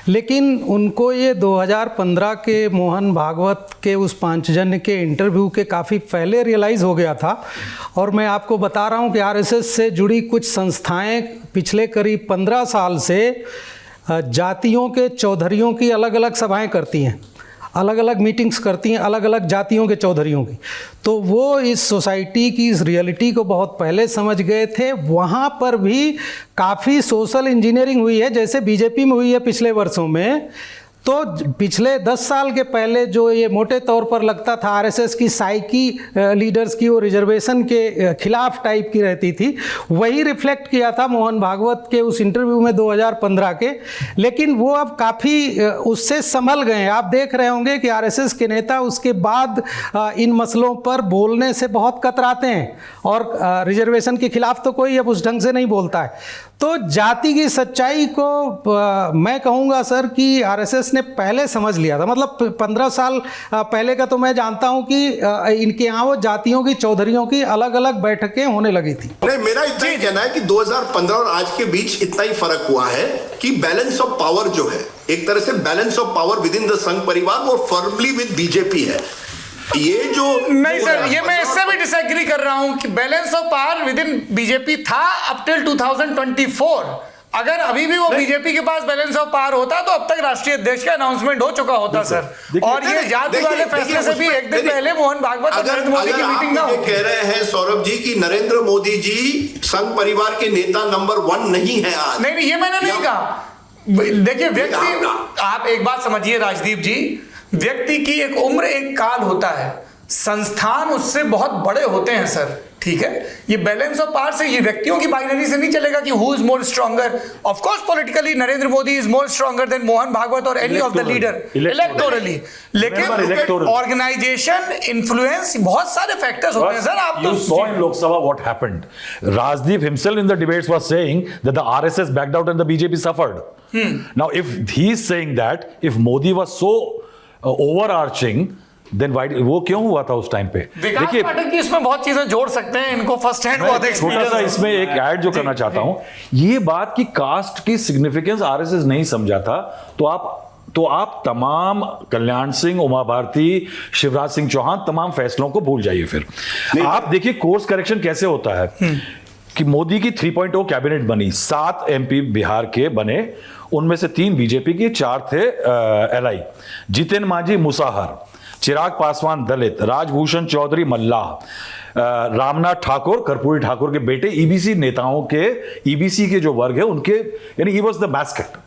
लेकिन उनको ये 2015 के मोहन भागवत के उस पांचजन्य के इंटरव्यू के काफ़ी पहले रियलाइज़ हो गया था। और मैं आपको बता रहा हूँ कि आरएसएस से जुड़ी कुछ संस्थाएं पिछले करीब 15 साल से जातियों के चौधरियों की अलग अलग सभाएं करती हैं, अलग अलग मीटिंग्स करती हैं अलग अलग जातियों के चौधरियों की। तो वो इस सोसाइटी की इस रियलिटी को बहुत पहले समझ गए थे। वहाँ पर भी काफ़ी सोशल इंजीनियरिंग हुई है, जैसे बीजेपी में हुई है पिछले वर्षों में। तो पिछले 10 साल के पहले जो ये मोटे तौर पर लगता था आरएसएस की साइकी लीडर्स की वो रिजर्वेशन के खिलाफ टाइप की रहती थी, वही रिफ्लेक्ट किया था मोहन भागवत के उस इंटरव्यू में 2015 के। लेकिन वो अब काफ़ी उससे संभल गए हैं। आप देख रहे होंगे कि आरएसएस के नेता उसके बाद इन मसलों पर बोलने से बहुत कतराते हैं, और रिजर्वेशन के खिलाफ तो कोई अब उस ढंग से नहीं बोलता है। तो जाति की सच्चाई को मैं कहूँगा सर कि आरएसएस ने पहले समझ लिया था। मतलब 15 साल पहले का तो मैं जानता हूँ कि इनके यहाँ वो जातियों की चौधरियों की अलग अलग बैठकें होने लगी थी। नहीं, मेरा इतना ही कहना है कि 2015 और आज के बीच इतना ही फर्क हुआ है कि बैलेंस ऑफ पावर जो है, एक तरह से balance of power with in the संघ परिवार, वो फर्मली विद बीजेपी है। ये जो नहीं सर, ये मैं इससे भी डिसएग्री कर रहा हूं कि balance of power with in BJP था अप टिल 2024। अगर अभी भी वो बीजेपी के पास बैलेंस ऑफ पावर होता तो अब तक राष्ट्रीय अध्यक्ष का अनाउंसमेंट हो चुका होता सर। और ये जाति वाले फैसले से भी एक दिन पहले मोहन भागवत और नरेंद्र मोदी की मीटिंग ना हो। कह रहे हैं सौरभ जी कि नरेंद्र मोदी जी संघ परिवार के नेता नंबर 1 नहीं है आज। नहीं, ये मैंने नहीं कहा। देखिए व्यक्ति, आप एक बात समझिए राजदीप जी, व्यक्ति की एक उम्र एक काल होता है, संस्थान उससे बहुत बड़े होते हैं सर, ठीक है। ये बैलेंस ऑफ पावर से, ये व्यक्तियों की बाइनरी से नहीं चलेगा कि who is more stronger. Of course politically Narendra Modi is more stronger than Mohan Bhagwat और any of the leader electorally, लेकिन ऑर्गेनाइजेशन, इन्फ्लुएंस, बहुत सारे फैक्टर्स होते हैं सर। आप You saw in Lok Sabha what happened. Rajdeep himself in the debates was saying that the RSS backed out and the BJP suffered. Now, if he's saying that, if Modi was so overarching, then why वो क्यों हुआ था उस time पे? विकास पाठक की इसमें बहुत चीजें जोड़ सकते हैं, इनको फर्स्ट हैंड बहुत छोटा सा इसमें एक ऐड जो करना चाहता हूं, ये बात की कास्ट की सिग्निफिकेंस आरएसएस नहीं समझा था, तो आप तमाम कल्याण सिंह, उमा भारती, शिवराज सिंह चौहान तमाम फैसलों को भूल जाइए। फिर आप देखिए कोर्स करेक्शन कैसे होता है कि मोदी की 3.0 कैबिनेट बनी, 7 एमपी बिहार के बने, उनमें से 3 बीजेपी के, 4 थे एलआई, जितिन मांझी मुसाहर, चिराग पासवान दलित, राजभूषण चौधरी मल्लाह, रामनाथ ठाकुर, कर्पूरी ठाकुर के बेटे, ईबीसी नेताओं के, ईबीसी के जो वर्ग है उनके, यानी ही वाज द बास्केट।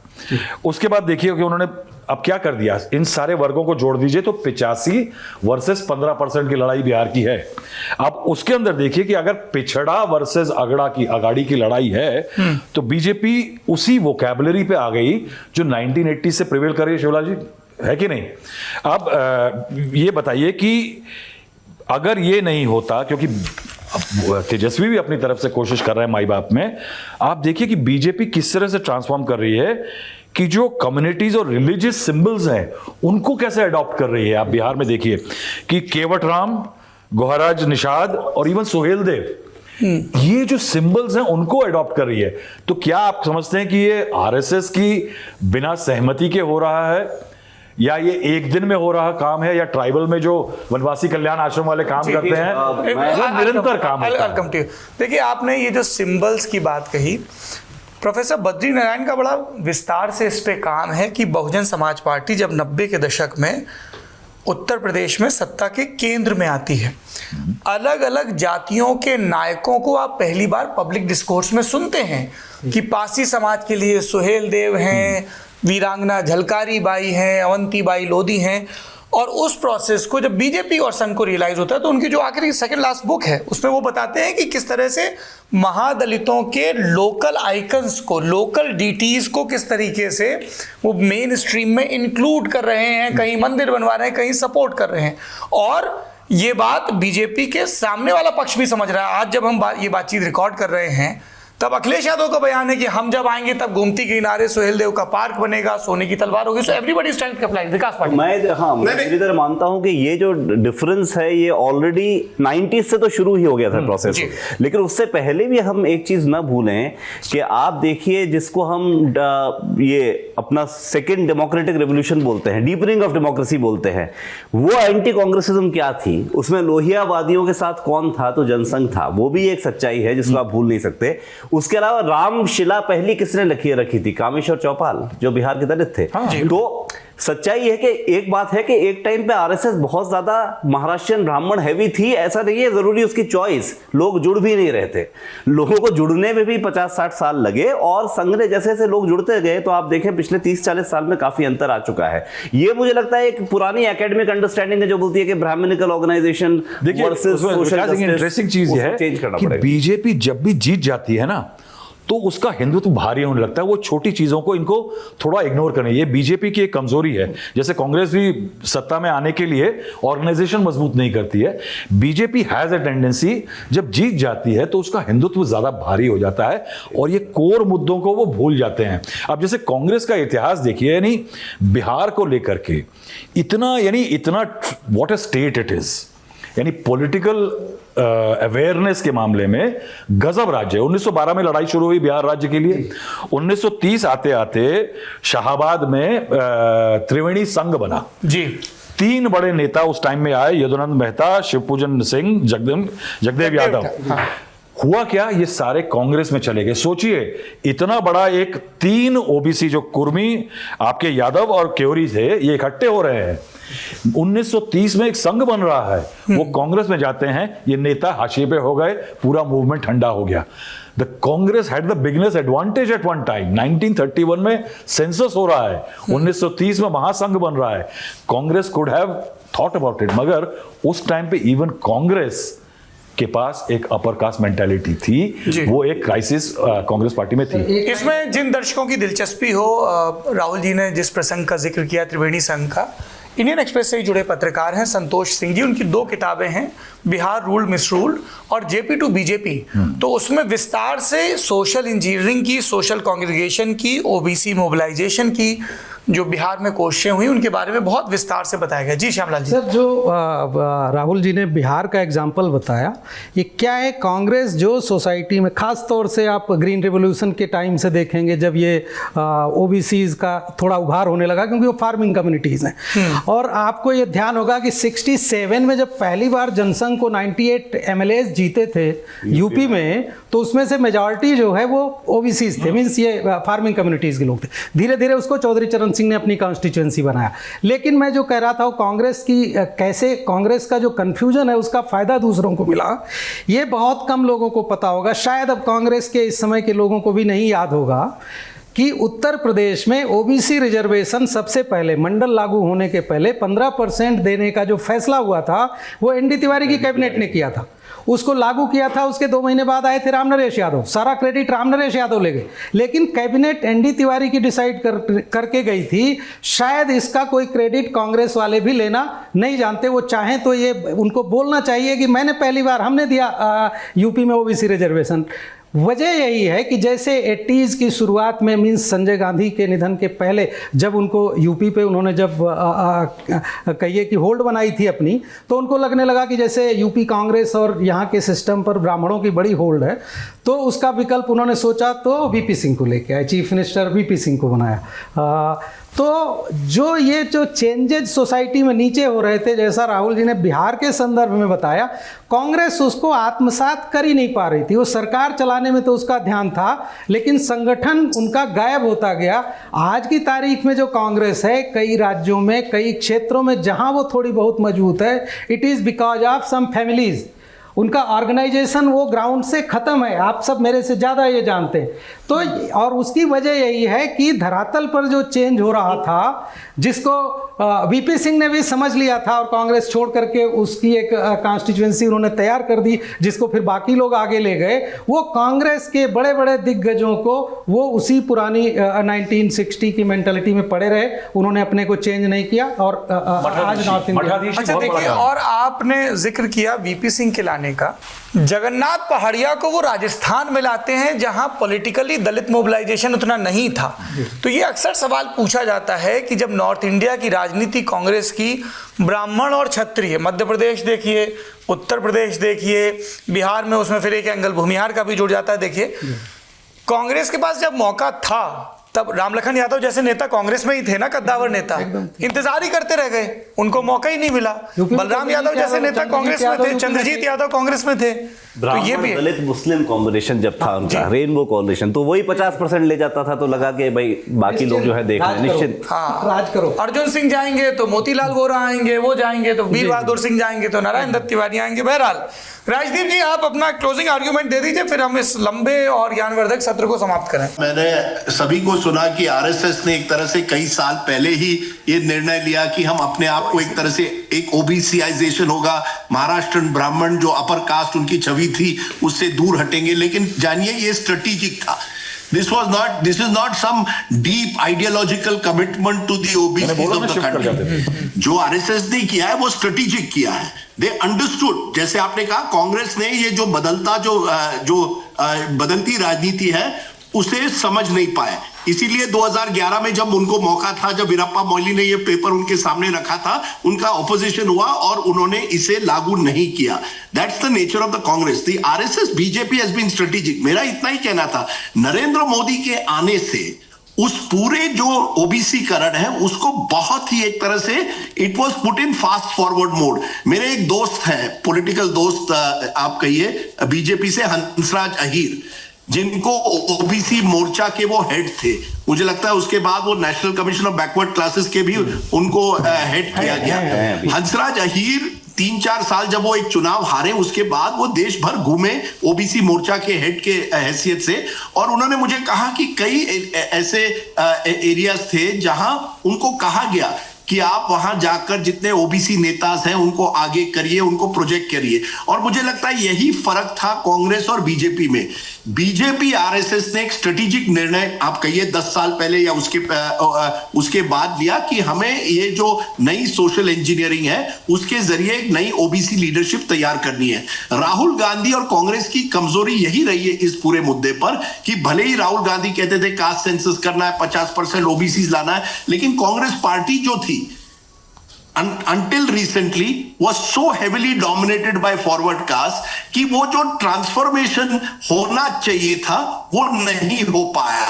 उसके बाद देखिए कि उन्होंने अब क्या कर दिया, इन सारे वर्गों को जोड़ दीजिए तो 85 वर्सेस 15% की लड़ाई बिहार की है। अब उसके अंदर देखिए कि अगर पिछड़ा वर्सेस अगाड़ी की लड़ाई है तो बीजेपी उसी वोकैबुलरी पे आ गई जो 1980 से प्रिवेल कर रही है, शिवलाल जी, है कि नहीं? अब ये बताइए कि अगर ये नहीं होता, क्योंकि तेजस्वी भी अपनी तरफ से कोशिश कर रहे हैं माई बाप में, आप देखिए कि बीजेपी किस तरह से ट्रांसफॉर्म कर रही है कि जो कम्युनिटीज और रिलीजियस सिंबल्स हैं उनको कैसे अडॉप्ट कर रही है। आप बिहार में देखिए कि केवट राम, गोहराज निषाद और इवन सोहेल देव, ये जो सिंबल्स हैं उनको अडॉप्ट कर रही है। तो क्या आप समझते हैं कि ये आरएसएस की बिना सहमति के हो रहा है, या ये एक दिन में हो रहा काम है, या ट्राइबल में जो वनवासी कल्याण आश्रम वाले काम करते हैं वो निरंतर काम होता है? देखिए आपने ये जो सिंबल्स की बात कही, प्रोफेसर बद्री नारायण का बड़ा विस्तार से इस पे काम है कि बहुजन समाज पार्टी जब 90 के दशक में उत्तर प्रदेश में सत्ता के केंद्र में आती है, अलग अलग जातियों के नायकों को आप पहली बार पब्लिक डिस्कोर्स में सुनते हैं कि पासी समाज के लिए सुहेल देव हैं, वीरांगना झलकारी बाई हैं, अवंती बाई लोधी हैं। और उस प्रोसेस को जब बीजेपी और संघ को रियलाइज होता है तो उनकी जो आखिरी सेकंड लास्ट बुक है उसमें वो बताते हैं कि किस तरह से महादलितों के लोकल आइकन्स को, लोकल डीटीज को किस तरीके से वो मेन स्ट्रीम में इंक्लूड कर रहे हैं, कहीं मंदिर बनवा रहे हैं, कहीं सपोर्ट कर रहे हैं। और ये बात बीजेपी के सामने वाला पक्ष भी समझ रहा है। आज जब हम ये बातचीत रिकॉर्ड कर रहे हैं तब अखिलेश यादव का बयान है कि हम जब आएंगे तब गोमती के किनारे सोहेल देव का पार्क बनेगा, सोने की तलवार होगी। So everybody stand to apply Vikas party. मैं पूरी तरह मानता हूं कि ये जो डिफरेंस है ये ऑलरेडी 90s से तो शुरू ही हो गया था प्रोसेस, लेकिन उससे पहले भी हम एक चीज ना भूलें कि आप देखिए जिसको हम ये अपना सेकेंड डेमोक्रेटिक रेवोल्यूशन बोलते हैं, डीपनिंग ऑफ डेमोक्रेसी बोलते हैं, वो एंटी कांग्रेसिज्म क्या थी, उसमें लोहियावादियों के साथ कौन था, तो जनसंघ था। वो भी एक सच्चाई है जिसको आप भूल नहीं सकते। उसके अलावा रामशिला पहली किसने रखी थी? कामेश्वर चौपाल, जो बिहार के दलित थे। तो सच्चाई है कि एक बात है कि एक टाइम पे आरएसएस बहुत ज्यादा महाराष्ट्रियन ब्राह्मण हैवी थी। ऐसा नहीं है जरूरी उसकी चॉइस, लोग जुड़ भी नहीं रहे थे, लोगों को जुड़ने में भी 50-60 साल लगे। और संघ ने जैसे जैसे लोग जुड़ते गए तो आप देखें पिछले 30-40 साल में काफी अंतर आ चुका है। ये मुझे लगता है एक पुरानी एकेडमिक अंडरस्टैंडिंग है जो बोलती है कि brahminical organization versus social. Interesting चीज है कि बीजेपी जब भी जीत जाती है ना तो उसका हिंदुत्व भारी होने लगता है। वो छोटी चीजों को इनको थोड़ा इग्नोर करना, ये बीजेपी की एक कमजोरी है। जैसे कांग्रेस भी सत्ता में आने के लिए ऑर्गेनाइजेशन मजबूत नहीं करती है, बीजेपी हैज अ टेंडेंसी जब जीत जाती है तो उसका हिंदुत्व ज्यादा भारी हो जाता है और ये कोर मुद्दों को वो भूल जाते हैं। अब जैसे कांग्रेस का इतिहास देखिए, यानी बिहार को लेकर के इतना what a state it is, यानी पॉलिटिकल अवेयरनेस के मामले में गजब राज्य है। 1912 में लड़ाई शुरू हुई बिहार राज्य के लिए, 1930 आते आते शाहाबाद में त्रिवेणी संघ बना जी। 3 बड़े नेता उस टाइम में आए, यदुनंद मेहता, शिवपूजन सिंह, जगदेव यादव। हुआ क्या, ये सारे कांग्रेस में चले गए। सोचिए, इतना बड़ा एक 3 ओबीसी जो कुर्मी, आपके यादव और क्योरी थे, ये इकट्ठे हो रहे हैं। 1930 में एक संघ बन रहा है, वो कांग्रेस में जाते हैं, ये नेता हाशिए पे हो गए, पूरा मूवमेंट ठंडा हो गया। The Congress had the bigness advantage at one time. 1931 में सेंसस हो रहा है, 1930 में महासंघ बन रहा है। Congress could have thought about it, मगर उस टाइम पे इवन कांग्रेस के पास एक अपर कास्ट मेंटालिटी थी, वो एक क्राइसिस कांग्रेस पार्टी में थी। इसमें जिन दर्शकों की दिलचस्पी हो, राहुल जी ने जिस प्रसंग का जिक्र किया त्रिवेणी संघ का, इंडियन एक्सप्रेस से जुड़े पत्रकार हैं संतोष सिंह जी, उनकी 2 किताबें हैं, बिहार रूल्ड मिसरूल्ड और जेपी टू बीजेपी। तो उसमें विस्तार से सोशल इंजीनियरिंग की, सोशल कांग्रीगेशन की, ओबीसी मोबिलाइजेशन की जो बिहार में कोशिशें हुई उनके बारे में बहुत विस्तार से बताया गया। जी श्यामलाल जी। सर, जो राहुल जी ने बिहार का एग्जाम्पल बताया, ये क्या है, कांग्रेस जो सोसाइटी में, खास तौर से आप ग्रीन रेवोल्यूशन के टाइम से देखेंगे, जब ये ओबीसीज का थोड़ा उभार होने लगा, क्योंकि वो फार्मिंग कम्युनिटीज़ हैं। और आपको ये ध्यान होगा कि 67 में जब पहली बार जनसंघ को 98 एमएलएज जीते थे यूपी में, तो उसमें से मेजॉरिटी जो है वो ओबीसीज थे, मीन्स ये फार्मिंग कम्युनिटीज़ के लोग थे। धीरे धीरे उसको चौधरी चरण सिंह ने अपनी कॉन्स्टिट्यूएंसी बनाया। लेकिन मैं जो कह रहा था, वो कांग्रेस की कैसे, कांग्रेस का जो कन्फ्यूजन है उसका फायदा दूसरों को मिला, ये बहुत कम लोगों को पता होगा। शायद अब कांग्रेस के इस समय के लोगों को भी नहीं याद होगा कि उत्तर प्रदेश में ओबीसी रिजर्वेशन सबसे पहले मंडल लागू होने के पहले 15% देने का जो फैसला हुआ था, वो एनडी तिवारी की कैबिनेट ने किया था। उसको लागू किया था, उसके 2 महीने बाद आए थे रामनरेश यादव, सारा क्रेडिट रामनरेश यादव ले गए। लेकिन कैबिनेट एनडी तिवारी की डिसाइड करके गई थी। शायद इसका कोई क्रेडिट कांग्रेस वाले भी लेना नहीं जानते। वो चाहें तो ये उनको बोलना चाहिए कि मैंने पहली बार, हमने दिया यूपी में ओबीसी रिजर्वेशन। वजह यही है कि जैसे 80s की शुरुआत में, मीन्स संजय गांधी के निधन के पहले, जब उनको यूपी पे उन्होंने जब कहिए कि होल्ड बनाई थी अपनी, तो उनको लगने लगा कि जैसे यूपी कांग्रेस और यहाँ के सिस्टम पर ब्राह्मणों की बड़ी होल्ड है, तो उसका विकल्प उन्होंने सोचा, तो वीपी सिंह को लेके आए, चीफ मिनिस्टर वीपी सिंह को बनाया। तो जो चेंजेस सोसाइटी में नीचे हो रहे थे, जैसा राहुल जी ने बिहार के संदर्भ में बताया, कांग्रेस उसको आत्मसात कर ही नहीं पा रही थी। वो सरकार चलाने में तो उसका ध्यान था, लेकिन संगठन उनका गायब होता गया। आज की तारीख में जो कांग्रेस है, कई राज्यों में, कई क्षेत्रों में जहां वो थोड़ी बहुत मजबूत है, it is because of some families. उनका ऑर्गेनाइजेशन वो ग्राउंड से ख़त्म है, आप सब मेरे से ज़्यादा ये जानते हैं। तो और उसकी वजह यही है कि धरातल पर जो चेंज हो रहा था, जिसको वीपी सिंह ने भी समझ लिया था, और कांग्रेस छोड़ करके उसकी एक कॉन्स्टिट्यूएंसी उन्होंने तैयार कर दी, जिसको फिर बाकी लोग आगे ले गए। वो कांग्रेस के बड़े बड़े दिग्गजों को वो उसी पुरानी 1960 की मेंटालिटी में पड़े रहे, उन्होंने अपने को चेंज नहीं किया। और आज नॉर्थ इंडिया, अच्छा देखिए, और आपने जिक्र किया वीपी सिंह के लाने का, जगन्नाथ पहाड़िया को वो राजस्थान में लाते हैं जहां पॉलिटिकली दलित मोबिलाइजेशन उतना नहीं था। तो ये अक्सर सवाल पूछा जाता है कि जब नॉर्थ इंडिया की राजनीति कांग्रेस की ब्राह्मण और क्षत्रिय, मध्य प्रदेश देखिए, उत्तर प्रदेश देखिए, बिहार में उसमें फिर एक एंगल भूमिहार का भी जुड़ जाता है। देखिए, कांग्रेस के पास जब मौका था, तब रामलखन यादव जैसे नेता कांग्रेस में ही थे ना, कद्दावर नेता, इंतजार ही करते रह गए, उनको मौका ही नहीं मिला। बलराम यादव जैसे नेता कांग्रेस में थे, चंद्रजीत यादव कांग्रेस में थे। तो ये भी दलित मुस्लिम कॉम्बिनेशन जब था उनका, रेनबो कॉम्बिनेशन, तो वही 50% ले जाता था। तो लगा कि भाई बाकी लोग जो है देख रहे हैं, निश्चित राज करो। अर्जुन सिंह जाएंगे तो मोतीलाल वोरा आएंगे, वो जाएंगे तो वीर बहादुर सिंह जाएंगे तो नारायण दत्त तिवारी आएंगे। बहरहाल राजदीप जी, आप अपना क्लोजिंग आर्ग्यूमेंट दे दीजिए, फिर हम इस लंबे और ज्ञानवर्धक सत्र को समाप्त करें। मैंने सभी को सुना कि आरएसएस ने एक तरह से कई साल पहले ही ये निर्णय लिया कि हम अपने आप को एक तरह से, एक ओबीसीआइजेशन होगा, महाराष्ट्र ब्राह्मण जो अपर कास्ट उनकी छवि थी उससे दूर हटेंगे। लेकिन जानिए, ये स्ट्रेटेजिक था। This is not some deep ideological commitment to the OBCs of the country. जो आरएसएस ने किया है वो स्ट्रेटेजिक किया है। They understood, जैसे आपने कहा, कांग्रेस ने ये जो बदलती राजनीति है उसे समझ नहीं पाए। इसीलिए 2011 में जब उनको मौका था, जब वीरप्पा मोइली ने ये पेपर उनके सामने रखा था, उनका ऑपोजिशन हुआ और उन्होंने इसे लागू नहीं किया। That's the nature of the Congress. The RSS BJP has been strategic. मेरा इतना ही कहना था, नरेंद्र मोदी के आने से उस पूरे जो ओबीसी करण है उसको बहुत ही एक तरह से it was put in fast forward mode. मेरे एक दोस्त हैं, पॉलिटिकल दोस्त आप कहिए, बीजेपी से, हंसराज अहीर, जिनको ओबीसी मोर्चा के वो हेड थे। मुझे लगता है उसके बाद वो national commission of backward classes के भी उनको हेड किया गया। हंसराज अहीर 3-4 साल जब वो एक चुनाव हारे, उसके बाद वो देश भर घूमे ओबीसी मोर्चा के हेड के हैसियत से, और उन्होंने मुझे कहा कि कई ऐसे एरियाज थे जहां उनको कहा गया कि आप वहां जाकर जितने ओबीसी नेताज हैं उनको आगे करिए, उनको प्रोजेक्ट करिए। और मुझे लगता है यही फर्क था कांग्रेस और बीजेपी में। बीजेपी आरएसएस ने एक स्ट्रेटेजिक निर्णय, आप कहिए 10 साल पहले या उसके बाद लिया कि हमें ये जो नई सोशल इंजीनियरिंग है उसके जरिए एक नई ओबीसी लीडरशिप तैयार करनी है। राहुल गांधी और कांग्रेस की कमजोरी यही रही है इस पूरे मुद्दे पर कि भले ही राहुल गांधी कहते थे कास्ट सेंसस करना है, 50% ओबीसी लाना है, लेकिन कांग्रेस पार्टी जो थी until recently was so heavily dominated by forward caste कि वो जो ट्रांसफॉर्मेशन होना चाहिए था वो नहीं हो पाया।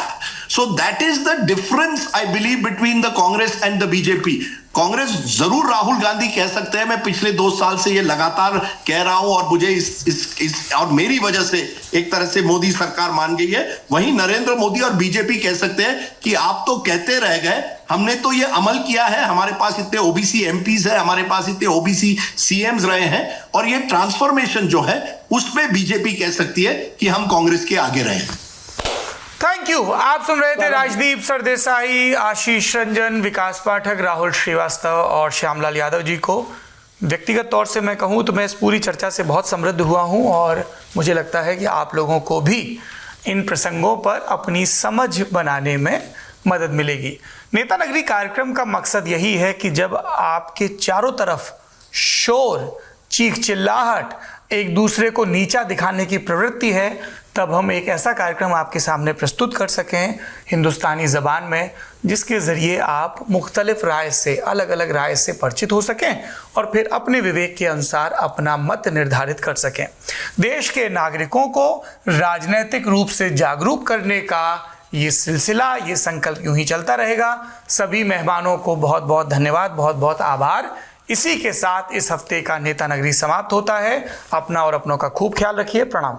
So that is the difference I believe between the Congress and the BJP। Congress जरूर राहुल गांधी कह सकते हैं, मैं पिछले 2 साल से ये लगातार कह रहा हूं और मुझे इस और मेरी वजह से एक तरह से मोदी सरकार मान गई है। वहीं नरेंद्र मोदी और बीजेपी कह सकते हैं कि आप तो कहते रह गए, हमने तो ये अमल किया है, हमारे पास इतने ओबीसी एमपीज है, हमारे पास इतने ओबीसी सीएम्स रहे हैं, और ये ट्रांसफॉर्मेशन जो है उसमें बीजेपी कह सकती है कि हम कांग्रेस के आगे रहे। Thank you. आप सुन रहे थे राजदीप सरदेसाई, आशीष रंजन, विकास पाठक, राहुल श्रीवास्तव और श्यामलाल यादव जी को। व्यक्तिगत तौर से मैं कहूँ तो मैं इस पूरी चर्चा से बहुत समृद्ध हुआ हूँ और मुझे लगता है कि आप लोगों को भी इन प्रसंगों पर अपनी समझ बनाने में मदद मिलेगी। नेता नगरी कार्यक्रम का मकसद यही है कि जब आपके चारों तरफ शोर, चीख चिल्लाहट, एक दूसरे को नीचा दिखाने की प्रवृत्ति है, तब हम एक ऐसा कार्यक्रम आपके सामने प्रस्तुत कर सकें हिंदुस्तानी ज़बान में, जिसके ज़रिए आप मुख्तलिफ राय से, अलग अलग राय से परिचित हो सकें और फिर अपने विवेक के अनुसार अपना मत निर्धारित कर सकें। देश के नागरिकों को राजनीतिक रूप से जागरूक करने का ये सिलसिला, ये संकल्प यूं ही चलता रहेगा। सभी मेहमानों को बहुत बहुत धन्यवाद, बहुत बहुत आभार। इसी के साथ इस हफ्ते का नेता नगरी समाप्त होता है। अपना और अपनों का खूब ख्याल रखिए। प्रणाम।